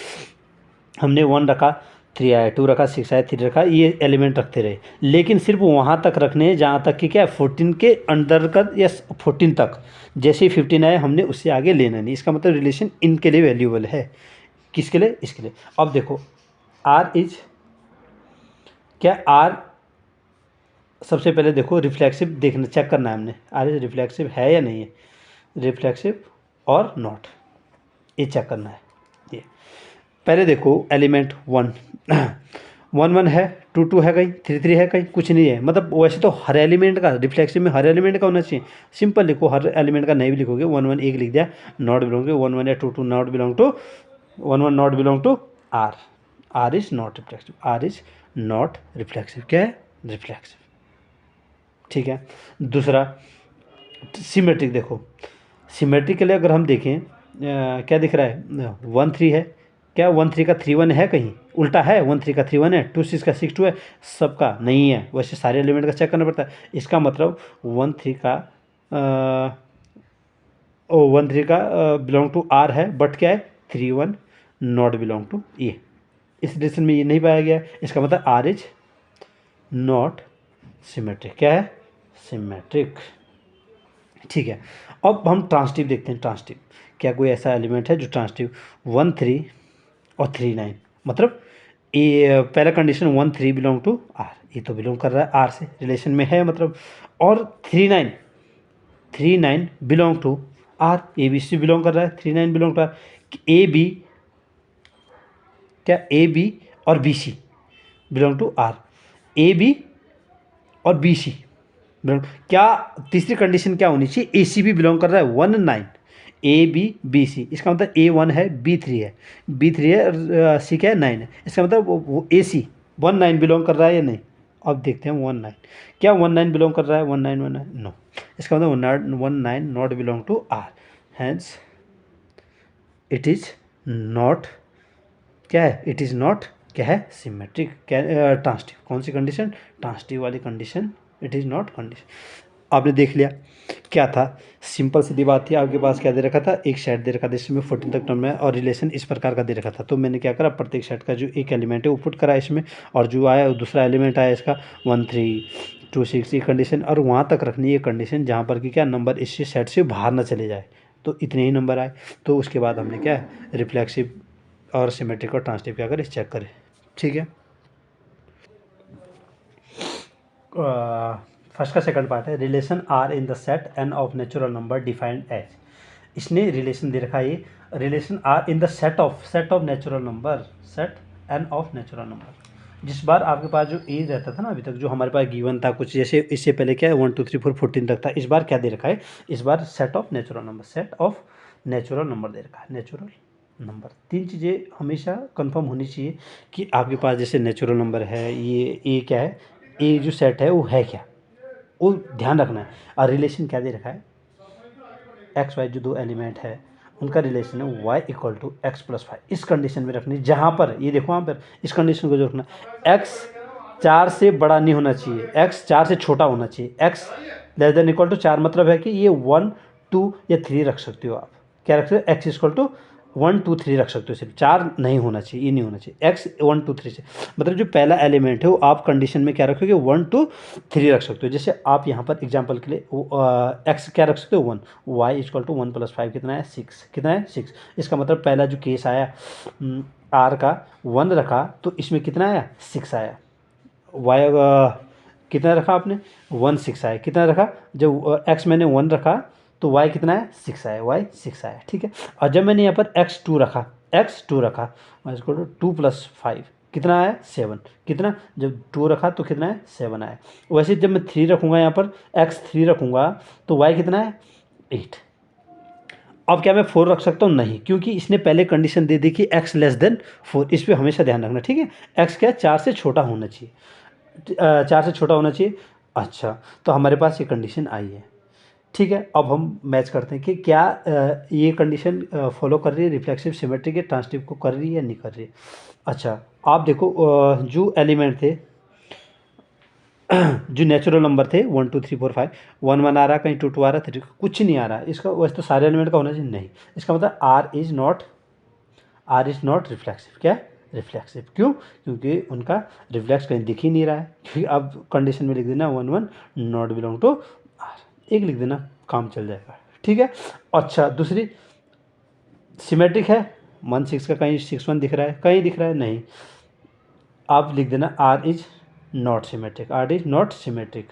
हमने 1 रखा 3 आया, 2 रखा 6 आया, 3 रखा, ये एलिमेंट रखते रहे, लेकिन सिर्फ वहाँ तक रखने हैं जहाँ तक कि क्या है 14 के अंतर्गत, या 14 तक, जैसे ही 15 आए हमने उससे आगे लेना नहीं। इसका मतलब रिलेशन इनके लिए वैल्यूएबल है, किसके लिए, इसके लिए। अब देखो आर इज क्या, आर सबसे पहले देखो रिफ्लेक्सिव देखना, चेक करना है हमने, आर इज रिफ्लेक्सिव है या नहीं है, रिफ्लेक्सिव और नॉट, ये चेक करना है। ये पहले देखो एलिमेंट 1 1 1 है, 2 2 है, कहीं 3 3 है, कहीं कुछ नहीं है। मतलब वैसे तो हर एलिमेंट का, रिफ्लेक्सिव में हर एलिमेंट का होना चाहिए, सिंपल लिखो, हर एलिमेंट का नहीं भी लिखोगे, 1 1 एक लिख दिया, नॉट बिलोंग टू 1 1 या 2 2 not belong to 1 1 not belong to R, R is not reflexive, R is not reflexive, क्या है, रिफ्लेक्सिव, ठीक है। दूसरा सिमेट्रिक, देखो सिमेट्रिक के लिए अगर हम देखें क्या दिख रहा है, 1 3 है, क्या 1 3 का 3 1 है, कहीं उल्टा है, 1 3 का 3 1 है, 2 6 का 6 2 है, सबका नहीं है, वैसे सारे एलिमेंट का चेक करना पड़ता है। इसका मतलब 1 3 का 1 3 का बिलोंग टू आर है, बट क्या है 3 1 नॉट बिलोंग टू ए, इस रिलेशन में ये नहीं पाया गया, इसका मतलब आर इज नॉट सिमेट्रिक, क्या है, सिमेट्रिक, ठीक है। अब हम ट्रांसटिव देखते हैं, ट्रांसटिव क्या कोई ऐसा एलिमेंट है जो ट्रांसटिव 1 3 और 3 9, मतलब ये पहला कंडीशन 1 3 बिलोंग टू आर, ये तो बिलोंग कर रहा है आर से, रिलेशन में है मतलब, और 3 9 belong to R, A B C belong कर रहा है, 3 9 belong to R, A B क्या, ए बी और B C belong to R, A B और बी सी बिलोंग, क्या तीसरी कंडीशन क्या होनी चाहिए, ए सी भी बिलोंग कर रहा है 1 9, ए बी बी सी, इसका मतलब ए 1 है, बी 3 है, बी 3 है, सी क्या है 9 है, इसका मतलब वो ए सी 1 9 बिलोंग कर रहा है या नहीं। अब देखते हैं 1 9, क्या 1 9 बिलोंग कर रहा है, 1 9 1 9 नो, इसका मतलब 1 9 not belong to R, hence it is not, क्या है, इट इज़ नॉट, क्या है, सिमेट्रिक, क्या ट्रांसटिव, कौन सी कंडीशन, ट्रांसटिव वाली condition, it is not condition. आपने देख लिया क्या था, सिंपल सीधी बात थी। आपके पास क्या दे रखा था, एक सेट दे रखा था, इसमें 14 तक टर्म है और रिलेशन इस प्रकार का दे रखा था। तो मैंने क्या करा, प्रत्येक सेट का जो एक एलिमेंट है वो पुट करा इसमें, और जो आया दूसरा एलिमेंट आया इसका 1 3 2 6 ये कंडीशन, और वहाँ तक रखनी है कंडीशन जहाँ पर कि क्या नंबर इस सेट से बाहर ना चले जाए, तो इतने ही नंबर आए। तो उसके बाद हमने क्या रिफ्लेक्सिव और सिमेट्रिक और ट्रांसटिव क्या करें, चेक करें। ठीक है, फर्स्ट का सेकंड पार्ट है, relation R in the set N of natural number defined as. इसने रिलेशन दे रखा है, ये relation R in the set of natural number, set N of natural number. जिस बार आपके पास जो ए रहता था ना अभी तक, जो हमारे पास गिवन था कुछ, जैसे इससे पहले क्या है 1 2 3 4 14 तक था, इस बार क्या दे रखा है, इस बार set of natural number, set of natural number दे रखा है, नेचुरल नंबर। तीन चीज़ें हमेशा कंफर्म होनी चाहिए कि आपके पास जैसे नेचुरल नंबर है, ये ए क्या है, ए जो सेट है वो है क्या, वो ध्यान रखना है। और रिलेशन क्या दे रखा है, एक्स वाई जो दो एलिमेंट है उनका रिलेशन है y equal to x plus 5। इस कंडीशन में रखनी, जहाँ पर ये देखो, वहाँ पर इस कंडीशन को जो रखना, x 4 से बड़ा नहीं होना चाहिए, x 4 से छोटा होना चाहिए, x less than equal to 4 मतलब है कि ये 1 2 या 3 रख सकते हो आप। क्या रख सकते हो, x इक्वल टू 1 2 3 रख सकते हो, सिर्फ 4 नहीं होना चाहिए, ये नहीं होना चाहिए, x 1 2 3 से मतलब जो पहला एलिमेंट है वो आप कंडीशन में क्या रखोगे, 1 2 3 रख सकते हो। जैसे आप यहाँ पर एग्जांपल के लिए x क्या रख सकते हो 1, y इक्वल टू 1 प्लस 5 कितना है 6, कितना है 6। इसका मतलब पहला जो केस आया r का 1 रखा तो इसमें कितना आया 6 आया, y कितना रखा आपने 1 6 आया, कितना रखा जब x मैंने 1 रखा तो y कितना है 6 आया, y 6 आया। ठीक है, और जब मैंने यहाँ पर x2 रखा, x2 रखा इसको 2 प्लस 5 कितना आया 7, कितना जब 2 रखा तो कितना है 7 आया। वैसे जब मैं 3 रखूँगा यहाँ पर x3 रखूँगा तो y कितना है 8। अब क्या मैं 4 रख सकता हूँ, नहीं, क्योंकि इसने पहले कंडीशन दे दी कि x लेस देन 4, इस पर हमेशा ध्यान रखना। ठीक है, x क्या 4 से छोटा होना चाहिए, 4 से छोटा होना चाहिए। अच्छा, तो हमारे पास ये कंडीशन आई है। ठीक है, अब हम मैच करते हैं कि क्या ये कंडीशन फॉलो कर रही है, रिफ्लेक्सिव सिमेट्रिक या ट्रांसटिव को कर रही है या नहीं कर रही है। अच्छा, आप देखो जो एलिमेंट थे जो नेचुरल नंबर थे 1 2 3 4 5, 1 1 आ रहा, कहीं 2 2 आ रहा, 3 कुछ नहीं आ रहा, इसका वैसे तो सारे एलिमेंट का होना चाहिए, नहीं। इसका मतलब आर इज़ नॉट रिफ्लेक्सिव। क्या रिफ्लेक्सिव, क्यों, क्योंकि उनका रिफ्लेक्स कहीं दिख ही नहीं रहा है। क्योंकि अब कंडीशन में लिख देना 1 1 नॉट बिलोंग टू आर, एक लिख देना, काम चल जाएगा। ठीक है, अच्छा दूसरी सिमेट्रिक है, 1 6 का कहीं 6 1 दिख रहा है, कहीं दिख रहा है, नहीं, आप लिख देना R is not symmetric, R is not symmetric.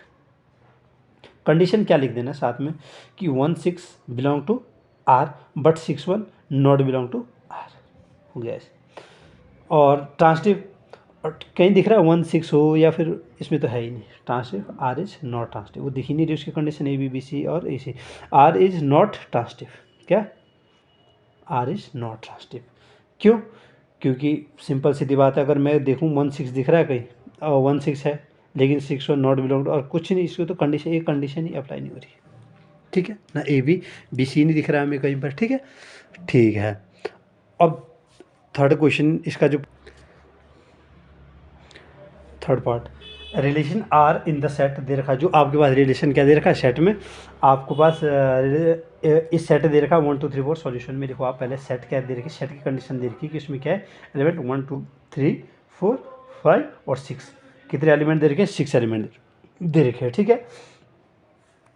Condition क्या लिख देना साथ में कि 1 6 belong to R but 6 1 not belong to R, हो गया ऐसे। और ट्रांसटिव कहीं दिख रहा है 1 6 हो या फिर इसमें तो है ही नहीं, transitive R is not transitive, वो दिख ही नहीं रही उसकी condition A B B C और A C, R is not transitive. क्या आर इज नॉट ट्रांसटिव, क्यों, क्योंकि सिंपल सीधी बात है, अगर मैं देखूँ 1 6 दिख रहा है कहीं और 1 6 है लेकिन 6 1 नॉट बिलोंग टू और कुछ नहीं, इसको तो कंडीशन एक कंडीशन ही अप्लाई नहीं हो रही। ठीक है ना, ए बी बी सी नहीं दिख रहा है हमें कहीं पर। ठीक है, ठीक है। अब थर्ड क्वेश्चन, इसका जो third part, relation R in the set दे रखा है, जो आपके पास रिलेशन क्या दे रखा है सेट में, आपके पास इस सेट दे रखा है 1 2 3 4। सॉल्यूशन में देखो आप पहले सेट क्या दे रखी, सेट की कंडीशन दे रखी कि इसमें क्या है एलिमेंट 1 2 3 4 5 और 6, कितने एलिमेंट दे रखे हैं 6 एलिमेंट दे रखे हैं। ठीक है,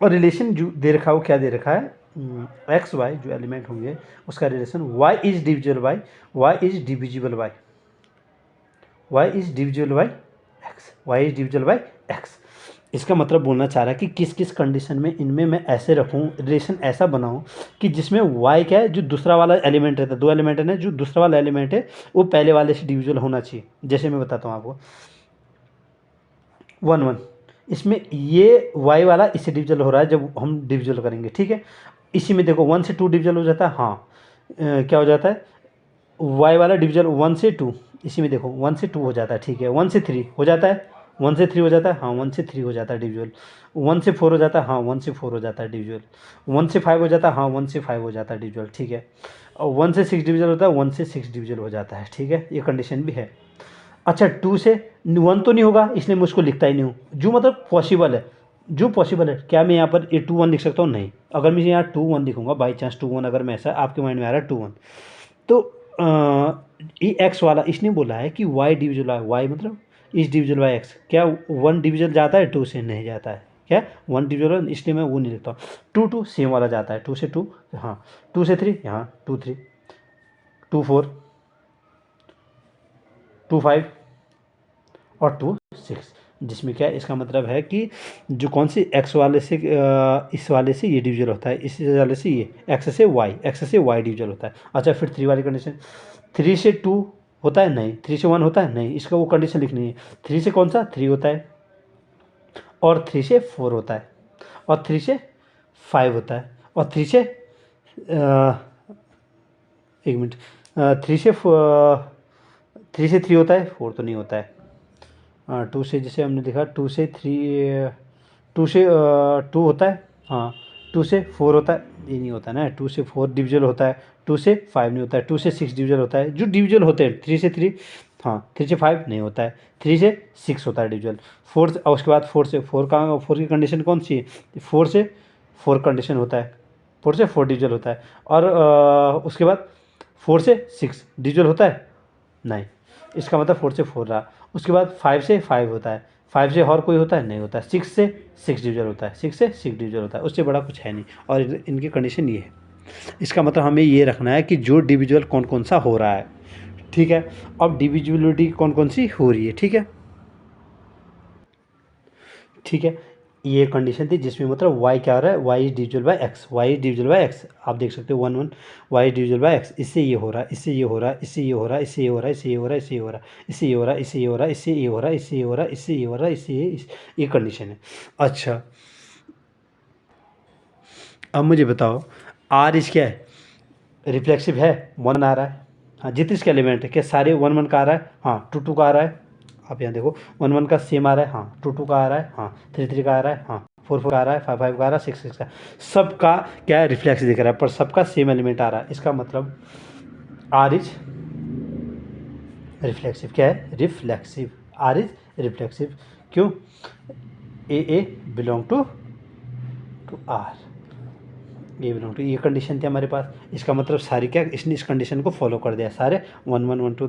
और रिलेशन जो दे रखा है वो क्या दे रखा है एक्स वाई जो एलिमेंट होंगे उसका relation y is divisible by, y is divisible by, y is divisible by x, y is divisible by x. इसका मतलब बोलना चाह रहा है कि किस किस कंडीशन में इनमें मैं ऐसे रखूँ, रिलेशन ऐसा बनाऊँ कि जिसमें वाई क्या है, जो दूसरा वाला एलिमेंट रहता है, दो एलिमेंट है ना, जो दूसरा वाला एलिमेंट है वो पहले वाले से डिविजिबल होना चाहिए। जैसे मैं बताता हूँ आपको 1 1, इसमें ये वाई वाला इससे डिविजल हो रहा है जब हम डिविजल करेंगे। ठीक है, इसी में देखो 1 से 2 डिविजल हो जाता है, हाँ क्या हो जाता है वाई वाला डिविजल 1 से 2, इसी में देखो 1 से 2 हो जाता है। ठीक है, 1 से 3 हो जाता है, 1 से 3 हो जाता है, हाँ 1 से 3 हो जाता है डिविजल, 1 से 4 हो जाता है, हाँ 1 से 4 हो जाता है डिविजल, 1 से 5 हो जाता है, हाँ 1 से 5 हो जाता है डिविजल। ठीक है, और 1 से 6 डिविजल होता है, 1 से 6 डिविजल हो जाता है। ठीक है, ये कंडीशन भी है। अच्छा 2 से 1 तो नहीं होगा इसलिए मैं उसको लिखता ही नहीं हूँ, जो मतलब पॉसिबल है, जो पॉसिबल है। क्या मैं यहाँ पर ए 2 1 लिख सकता हूँ? नहीं। अगर मैं यहाँ 2 1 लिखूँगा, बाई चांस 2 1 अगर मैं ऐसा आपके माइंड में आ रहा है 2 1, तो ये एक्स वाला इसने बोला है कि वाई डिविजल बाय वाई मतलब इस डिविजल बाय एक्स। क्या 1 डिविजल जाता है 2 से? नहीं जाता है। क्या 1 डिविजल, इसलिए मैं वो नहीं लिखता हूँ। 2 2 सेम वाला जाता है, 2 से 2, हाँ 2 से 3, यहाँ 2 3, 2 4, 2 5 और 2 6, जिसमें क्या है, इसका मतलब है कि जो कौन सी एक्स वाले से इस वाले से ये डिविजल होता है, इस वाले से ये एक्स से वाई डिविजल होता है। अच्छा फिर 3 वाली कंडीशन, 3 से 2 होता है? नहीं। 3 से 1 होता है? नहीं। इसका वो कंडीशन लिखनी है। 3 से कौन सा? 3 होता है, और 3 से 4 होता है, और 3 से 5 होता है, और 3 से एक मिनट, 3 से 3 से 3 होता है, 4 तो नहीं होता है। 2 से जैसे हमने देखा 2 से 3, 2 से 2 होता है, हाँ 2 से 4 होता है, ये नहीं होता ना। 2 से 4 डिविजल होता है, 2 से 5 नहीं होता है, 2 से 6 डिविजल होता है, जो डिविजल होते हैं 3 से 3, हाँ 3 से 5 नहीं होता है, 3 से 6 होता है डिविजल। 4 से, और उसके बाद 4 से 4 का 4 की कंडीशन कौन सी है? 4 से 4 कंडीशन होता है, 4 से 4 डिविजल होता है, और उसके बाद 4 से 6 डिविजल होता है? नहीं। इसका मतलब 4 से 4 रहा। उसके बाद 5 से 5 होता है, 5 से और कोई होता है? नहीं होता है। 6 से 6 डिविजल होता है, 6 से 6 डिविजल होता है, उससे बड़ा कुछ है नहीं। और इनकी कंडीशन ये है। इसका मतलब हमें ये रखना है कि जो डिविजुअल कौन कौन सा हो रहा है, ठीक है। अब डिविजुअलिटी कौन कौन सी हो रही है, ठीक है, ठीक है। ये कंडीशन थी जिसमें मतलब y क्या हो रहा है, y is divisible by x, y is divisible by x। आप देख सकते हो 1 1 y is divisible by x, इससे ये हो रहा है, इससे ये हो रहा है, इससे ये हो रहा है, इससे ये हो रहा है, इससे ये हो रहा है, इससे ये हो रहा है, इससे ये हो रहा है, इससे ये हो रहा है, इससे ये हो रहा है, इससे ये हो रहा है, इससे ये हो रहा है, इससे ये कंडीशन है। अच्छा अब मुझे बताओ, r इज क्या है? रिफ्लेक्सिव है, 1 आ रहा है, हाँ जितने इसके एलिमेंट है क्या सारे 1 1 का आ रहा है? हाँ 2 2 का आ रहा है। आप यहाँ देखो 1 1 का सेम आ रहा है, हाँ 2 2 का आ रहा है, हाँ 3 3 का आ रहा है, हाँ 4 4 का आ रहा है, 5 5 का आ रहा है, 6 6 का। सबका क्या है? रिफ्लेक्स दिख रहा है, पर सबका सेम एलिमेंट आ रहा है। इसका मतलब आर इज रिफ्लेक्सिव। क्या है? रिफ्लेक्सिव। R is reflexive. क्यों? ए बिलोंग टू आर, ये बिलोंग टू, ये कंडीशन थी हमारे पास। इसका मतलब सारी क्या, इसने इस कंडीशन को फॉलो कर दिया, सारे 1 1 1 2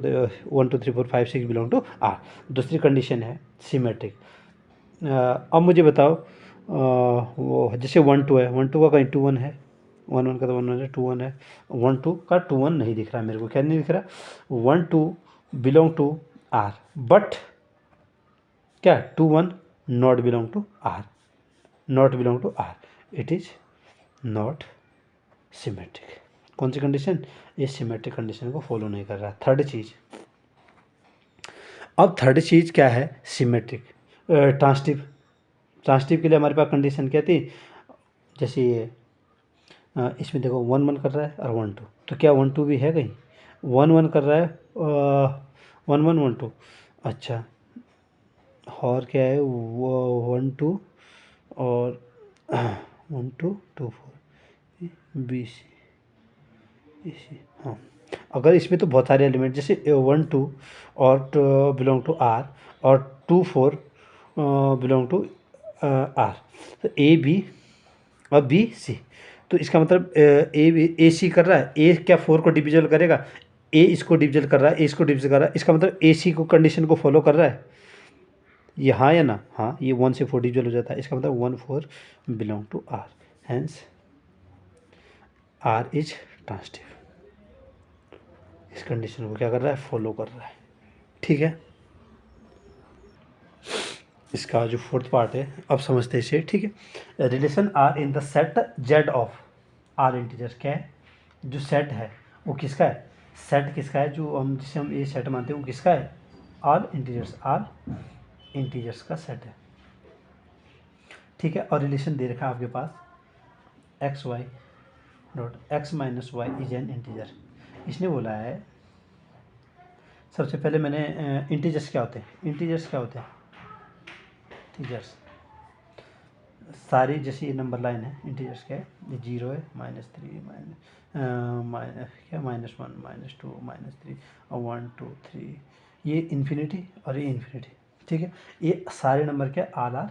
1 2 3 4 5 6 बिलोंग टू आर। दूसरी कंडीशन है सिमेट्रिक। अब मुझे बताओ, वो जैसे 1 2 है, 1 2 का कहीं 2 1 है, 1 1 का तो 1 1 है, 2 1 है, 1 2 का 2 1 नहीं दिख रहा है मेरे को। क्या नहीं दिख रहा? 1 2 बिलोंग टू आर, बट क्या 2 1 not belong to R, not belong to R, it is not symmetric. कौन सी कंडीशन? ये सिमेट्रिक कंडीशन को फॉलो नहीं कर रहा। थर्ड चीज़, अब थर्ड चीज़ क्या है? Symmetric transitive. ट्रांसटिव के लिए हमारे पास कंडीशन क्या थी? जैसे ये इसमें देखो 1 1 कर रहा है और 1 2, तो क्या 1 2 भी है कहीं? 1 1 कर रहा है, 1 1 1 2, अच्छा और क्या है? वो 1 2 और 1 2 2 4 बी सी, हाँ। अगर इसमें तो बहुत सारे एलिमेंट, जैसे 1 2 और बिलोंग टू आर, और 2 4 बिलोंग टू आर, तो ए बी और बी सी, तो इसका मतलब ए सी कर रहा है, ए क्या 4 को डिविजल करेगा? ए इसको डिविजल कर रहा है, ए इसको डिविजल कर रहा है, इसका मतलब ए सी को कंडीशन को फॉलो कर रहा है। ये हाँ या ना? हाँ, ये 1 से 4 डिविजल हो जाता है, इसका मतलब 1 4 belong to R, hence R is transitive. इस कंडीशन को क्या कर रहा है? फॉलो कर रहा है, ठीक है। इसका जो फोर्थ पार्ट है अब समझते हैं इसे, ठीक है। Relation R in the set Z of R integers. क्या है? जो सेट है वो किसका है? सेट किसका है? जो हम जिसे हम ए सेट मानते हैं वो किसका है? आर इंटीजर्स, आर इंटीजर्स का सेट है, ठीक है। और रिलेशन दे रखा है आपके पास X Y dot X minus Y is an integer. इसने बोला है, सबसे पहले मैंने इंटीजर्स क्या होते हैं? इंटीजर्स क्या होते हैं? इंटीजर्स सारी, जैसे ये नंबर लाइन है, इंटीजर्स क्या है? ये 0 है, -3 क्या -1 -2 -3 और 1 2 3, ये इन्फिनिटी और ये इन्फिनिटी, ठीक है। ये सारे नंबर क्या? आर आर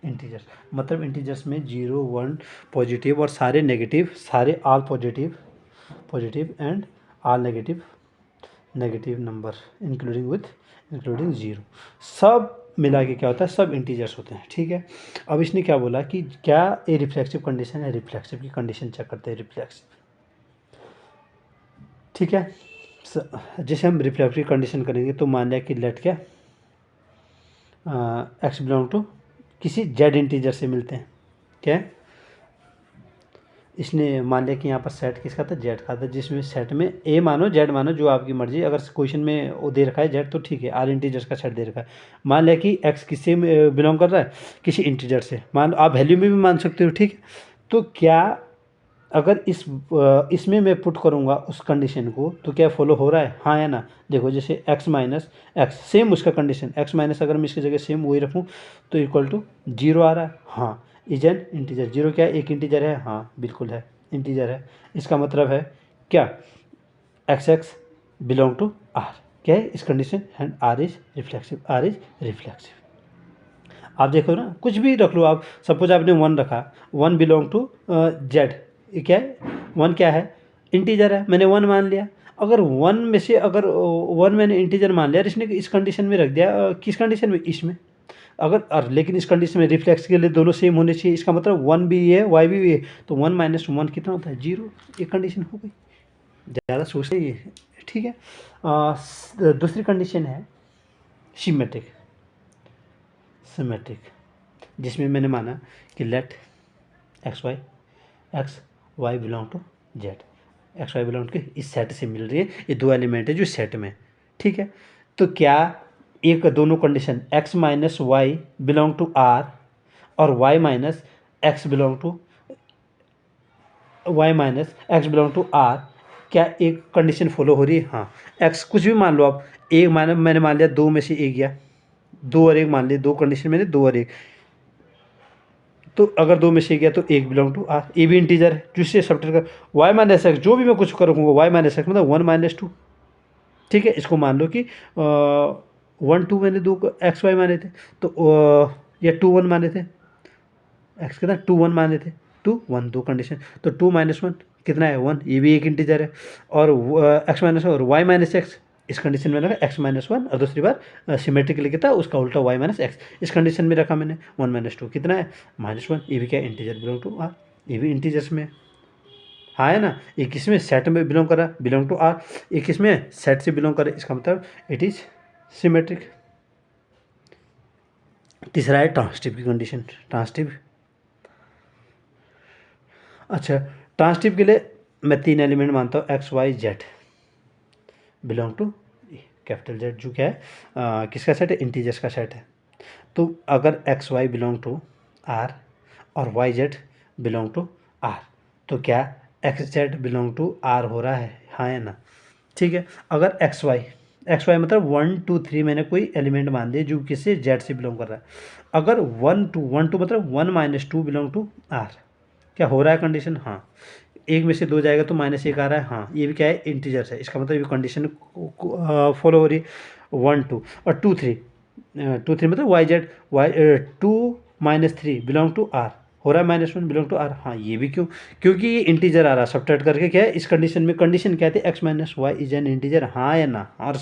इंटीजर्स, मतलब इंटीजर्स में 0 1 पॉजिटिव और सारे नेगेटिव, सारे all positive and all negative number including 0, सब मिला के क्या होता है, सब इंटीजर्स होते हैं। ठीक है, अब इसने क्या बोला कि क्या ये रिफ्लेक्सिव कंडीशन है, रिफ्लेक्सिव की कंडीशन चेक करते हैं, रिफ्लेक्सिव। ठीक है, जैसे हम रिफ्लेक्सिव कंडीशन करेंगे तो मान लिया कि लेट क्या एक्स बिलोंग टू किसी जेड इंटीजर से मिलते हैं। क्या इसने मान लिया कि यहाँ पर सेट किसका था, जेड का था, जिसमें सेट में ए मानो जेड मानो जो आपकी मर्जी, अगर क्वेश्चन में वो दे रखा है जेड तो ठीक है, आर इंटीजर्स का सेट दे रखा है। मान लिया कि एक्स किससे बिलोंग कर रहा है, किसी इंटीजर से, मान लो आप वैल्यू में भी मान सकते हो। ठीक है, तो क्या अगर इसमें मैं पुट करूँगा उस कंडीशन को तो क्या फॉलो हो रहा है, हाँ या ना। देखो जैसे x माइनस एक्स सेम उसका कंडीशन, x माइनस अगर मैं इसकी जगह सेम वही रखूँ तो इक्वल टू 0 आ रहा है, हाँ। इज एन इंटीजर, 0 क्या है, एक इंटीजर है, हाँ बिल्कुल है, इंटीजर है। इसका मतलब है क्या, x बिलोंग टू r, क्या है इस condition, and r is reflexive. आप देखो ना, कुछ भी रख लो आप, सपोज आपने 1 रखा, 1 बिलोंग टू जेड, ये क्या है, 1 क्या है, इंटीजर है, मैंने 1 मान लिया। अगर 1 में से अगर 1 मैंने इंटीजर मान लिया, इसने इस कंडीशन में रख दिया, किस कंडीशन में, इसमें, अगर लेकिन इस कंडीशन में रिफ्लेक्स के लिए दोनों सेम होने चाहिए, इसका मतलब 1 भी है y भी है, तो 1 माइनस 1 कितना होता है, 0, एक कंडीशन हो गई, ज़्यादा सोचते ही है। ठीक है, दूसरी कंडीशन है सिमेट्रिक, जिसमें मैंने माना कि let x Y belong to Z, x Y belong to इस सेट से मिल रही है, ये दो एलिमेंट है जो सेट में। ठीक है, तो क्या एक दोनों condition x minus y belong to r और y minus x belong to r, क्या एक कंडीशन फॉलो हो रही है, हाँ। x कुछ भी मान लो आप, एक मैंने मान लिया 2 में से एक गया, 2 और 1 मान लिया, 2 कंडीशन मैंने 2 और 1, तो अगर 2 में से गया तो 1 बिलोंग टू आर, ए भी इंटीजर है जिससे सब्ट्रैक्ट कर, वाई माइनस एक्स जो भी मैं कुछ करूँगा, वाई माइनस एक्स मतलब 1 माइनस 2। ठीक है, इसको मान लो कि 1 2 मैंने 2 एक्स वाई माने थे, तो या 2 1 माने थे, एक्स कितना 2 1 माने थे, 2 1 दो कंडीशन, तो 2 माइनस 1 कितना है 1, ये भी एक इंटीजर है, और एक्स माइनस और वाई माइनस एक्स, इस कंडीशन में रखा एक्स माइनस 1, और दूसरी बार सिमेट्रिकली कितना उसका उल्टा वाई माइनस एक्स, इस कंडीशन में रखा मैंने 1 माइनस 2 कितना है -1, ये भी क्या इंटीजर बिलोंग टू आर, ये भी इंटीजर्स में, हाँ है ना। एक इसमें सेट में बिलोंग कर रहा है, बिलोंग टू आर, एक इसमें सेट से बिलोंग कर रहा है, इसका मतलब इट इज सिमेट्रिक। तीसरा है ट्रांसिटिव की कंडीशन, ट्रांसिटिव। अच्छा, ट्रांसिटिव के लिए मैं 3 एलिमेंट मानता हूँ, x Y Z belong to capital Z, जो क्या है किसका सेट है, इंटीजर्स का सेट है। तो अगर X Y belong to R और Y Z belong to R, तो क्या X Z belong to R हो रहा है, हाँ या ना। ठीक है, अगर एक्स वाई मतलब 1 2 3 मैंने कोई एलिमेंट मान दिए जो किससे, जेड से बिलोंग कर रहा है। अगर 1 2 मतलब 1 माइनस 2 बिलोंग टू आर, क्या हो रहा है कंडीशन, हाँ। एक में से 2 जाएगा तो -1 आ रहा है, हाँ, ये भी क्या है इंटीजर्स है, इसका मतलब ये कंडीशन फॉलो हो रही है। 1 2 और 2 3, 2 3 मतलब y 2 minus 3 belong to R, हो रहा है -1 बिलोंग टू आर, हाँ। ये भी क्यों, क्योंकि ये इंटीजर आ रहा है, सब्ट्रैक्ट करके क्या है इस कंडीशन में, कंडीशन क्या थी, x minus Y is an integer, हाँ या ना। और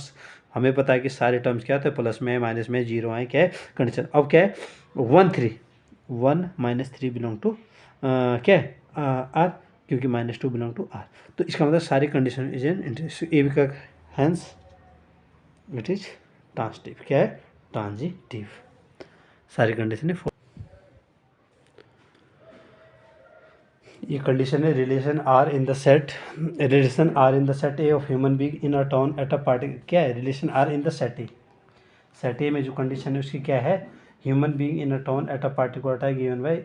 हमें पता है कि सारे टर्म्स क्या होते हैं, प्लस में माइनस में 0 आए, क्या है कंडीशन। अब क्या है 1 माइनस 3 बिलोंग टू क्या है आर, क्योंकि -2 बिलोंग टू आर, तो इसका मतलब सारी condition is an integer, A B का, हैंस इट इज ट्रांसिटिव, क्या है ट्रांजिटिव, सारी कंडीशन है। ये कंडीशन है, relation R in the set A of human being in a town at a party, क्या है relation R in the set A में जो कंडीशन है उसकी क्या है, human being in a town at a particular time given by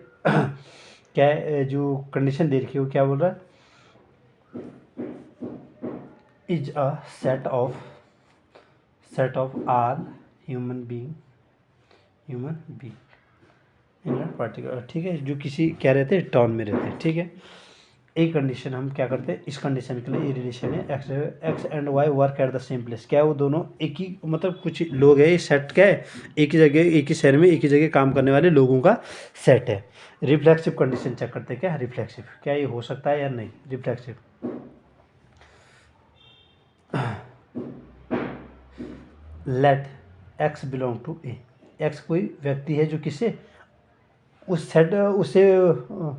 क्या है, जो कंडीशन दे रखी है वो क्या बोल रहा है, is a set of R human being in a particular, ठीक है, जो किसी क्या रहते हैं टाउन में रहते हैं। ठीक है, एक कंडीशन हम क्या करते हैं, इस कंडीशन के लिए ये रिलेशन है x and y work at the same place. क्या है वो दोनों एक ही, मतलब कुछ लोग है, ये सेट क्या है, एक ही जगह एक ही शहर में एक ही जगह काम करने वाले लोगों का सेट है। रिफ्लेक्सिव कंडीशन चेक करते हैं, क्या रिफ्लेक्सिव, क्या ये हो सकता है या नहीं। Reflexive, let x belong to A. X कोई व्यक्ति है जो किसे, उस सेट, उससे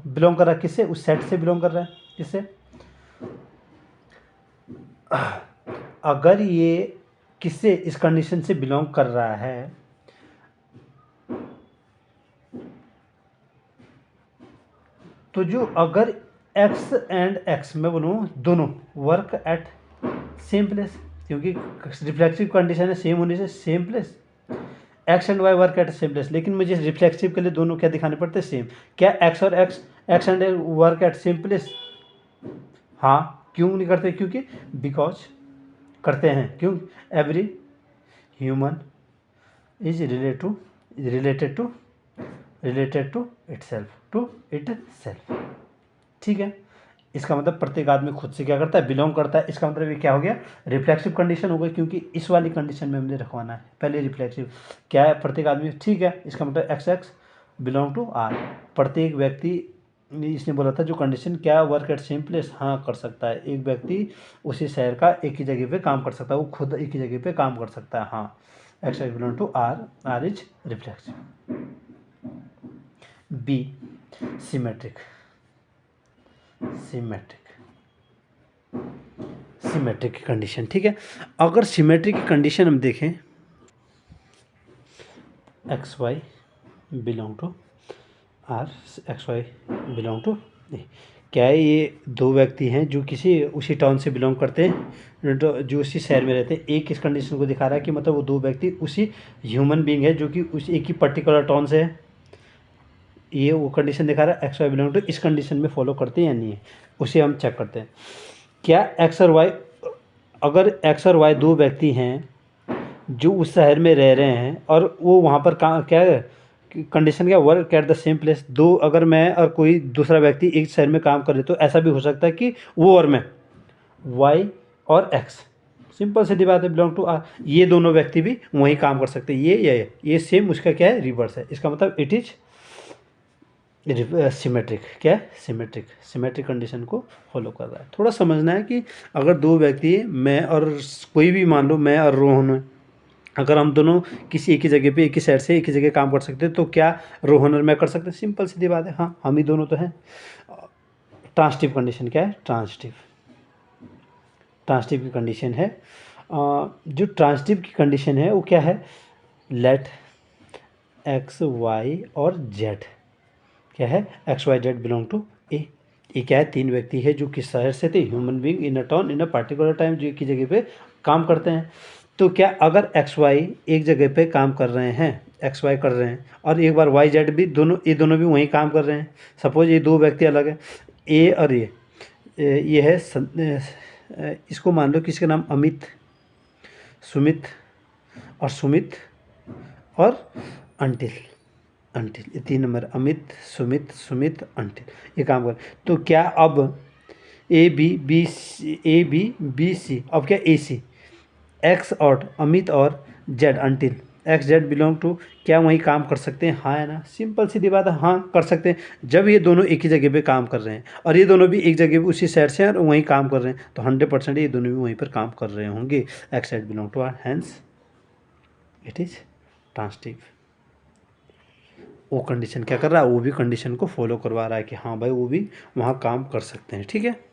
बिलोंग कर रहा है, किससे, उस सेट से बिलोंग कर रहा है, किससे। अगर ये किससे, इस कंडीशन से बिलोंग कर रहा है, तो जो अगर एक्स एंड एक्स मैं बोलूँ दोनों वर्क एट सेम प्लेस, क्योंकि रिफ्लेक्सिव कंडीशन है सेम होने से same place, x and y work at same place. लेकिन मुझे रिफ्लेक्सिव के लिए दोनों क्या दिखाने पड़ते हैं, सेम। क्या एक्स और x and work at same place, हाँ। क्यों नहीं करते, क्योंकि बिकॉज करते हैं, क्यों, every human is related to itself. ठीक है, इसका मतलब प्रत्येक आदमी खुद से क्या करता है, बिलोंग करता है। इसका मतलब ये क्या हो गया, रिफ्लेक्सिव कंडीशन हो गई, क्योंकि इस वाली कंडीशन में हमने रखवाना है। पहले रिफ्लेक्सिव क्या है, प्रत्येक आदमी, ठीक है। इसका मतलब एक्स बिलोंग टू आर, प्रत्येक व्यक्ति, इसने बोला था जो कंडीशन, क्या वर्क एट सेम प्लेस, हाँ कर सकता है। एक व्यक्ति उसी शहर का एक ही जगह पे काम कर सकता है, वो खुद एक ही जगह पे काम कर सकता है, हाँ। X belong to R is reflexive. Be symmetric की कंडीशन, ठीक है। अगर सिमेट्रिक की कंडीशन हम देखें, X Y belong to R, X Y belong to A. क्या है, ये दो व्यक्ति हैं जो किसी उसी टाउन से बिलोंग करते हैं, जो उसी शहर में रहते हैं। एक इस कंडीशन को दिखा रहा है कि मतलब वो दो व्यक्ति उसी ह्यूमन बीइंग है जो कि उस एक ही पर्टिकुलर टाउन से है। ये वो कंडीशन दिखा रहा है, एक्स वाई बिलोंग टू, इस कंडीशन में फॉलो करते हैं या नहीं है, उसे हम चेक करते हैं। क्या एक्स और वाई, अगर एक्स और वाई दो व्यक्ति हैं जो उस शहर में रह रहे हैं और वो वहाँ पर क्या है, कंडीशन क्या, work at the same place. दो, अगर मैं और कोई दूसरा व्यक्ति एक शहर में काम कर रहे, तो ऐसा भी हो सकता है कि वो और मैं, वाई और एक्स, सिंपल सी बात है, बिलोंग टू आर, ये दोनों व्यक्ति भी वहीं काम कर सकते हैं। ये सेम, उसका क्या है, रिवर्स है। इसका मतलब इट इज सिमेट्रिक। क्या है, सिमेट्रिक कंडीशन को फॉलो कर रहा है। थोड़ा समझना है कि अगर दो व्यक्ति, मैं और कोई भी, मान लो मैं और रोहन है, अगर हम दोनों किसी एक ही जगह पे एक ही शहर से एक ही जगह काम कर सकते हैं, तो क्या रोहन और मैं कर सकते हैं, सिंपल सीधी बात है, हाँ हम ही दोनों तो हैं। ट्रांसिटिव कंडीशन क्या है, ट्रांसिटिव की कंडीशन है, जो ट्रांसिटिव की कंडीशन है वो क्या है, लेट एक्स वाई और जेड, क्या है, X Y Z belong to A. ये क्या है, तीन व्यक्ति है जो किस शहर से थे, human being in a town in a particular time, जो एक ही जगह पे काम करते हैं। तो क्या अगर एक्स वाई एक जगह पे काम कर रहे हैं, एक्स वाई कर रहे हैं, और एक बार वाई जेड भी, ये दोनों भी वहीं काम कर रहे हैं, सपोज ये दो व्यक्ति अलग है, ए और ये है इसको मान लो किसका नाम, अमित, सुमित और अंटिल, ये तीन नंबर, अमित, सुमित अंटिल, ये काम कर। तो क्या अब ए बी सी, अब क्या ए सी, एक्स और अमित और Z until, x Z belong to, क्या वहीं काम कर सकते हैं, हाँ है ना, सिंपल सीधी बात है, हाँ कर सकते हैं। जब ये दोनों एक ही जगह पे काम कर रहे हैं और ये दोनों भी एक जगह पे उसी शहर से और वहीं काम कर रहे हैं, तो 100% ये दोनों भी वहीं पर काम कर रहे होंगे। X Z belong to R, hence it is transitive. वो कंडीशन क्या कर रहा है, वो भी कंडीशन को फॉलो करवा रहा है कि हाँ भाई वो भी वहाँ काम कर सकते हैं, ठीक है।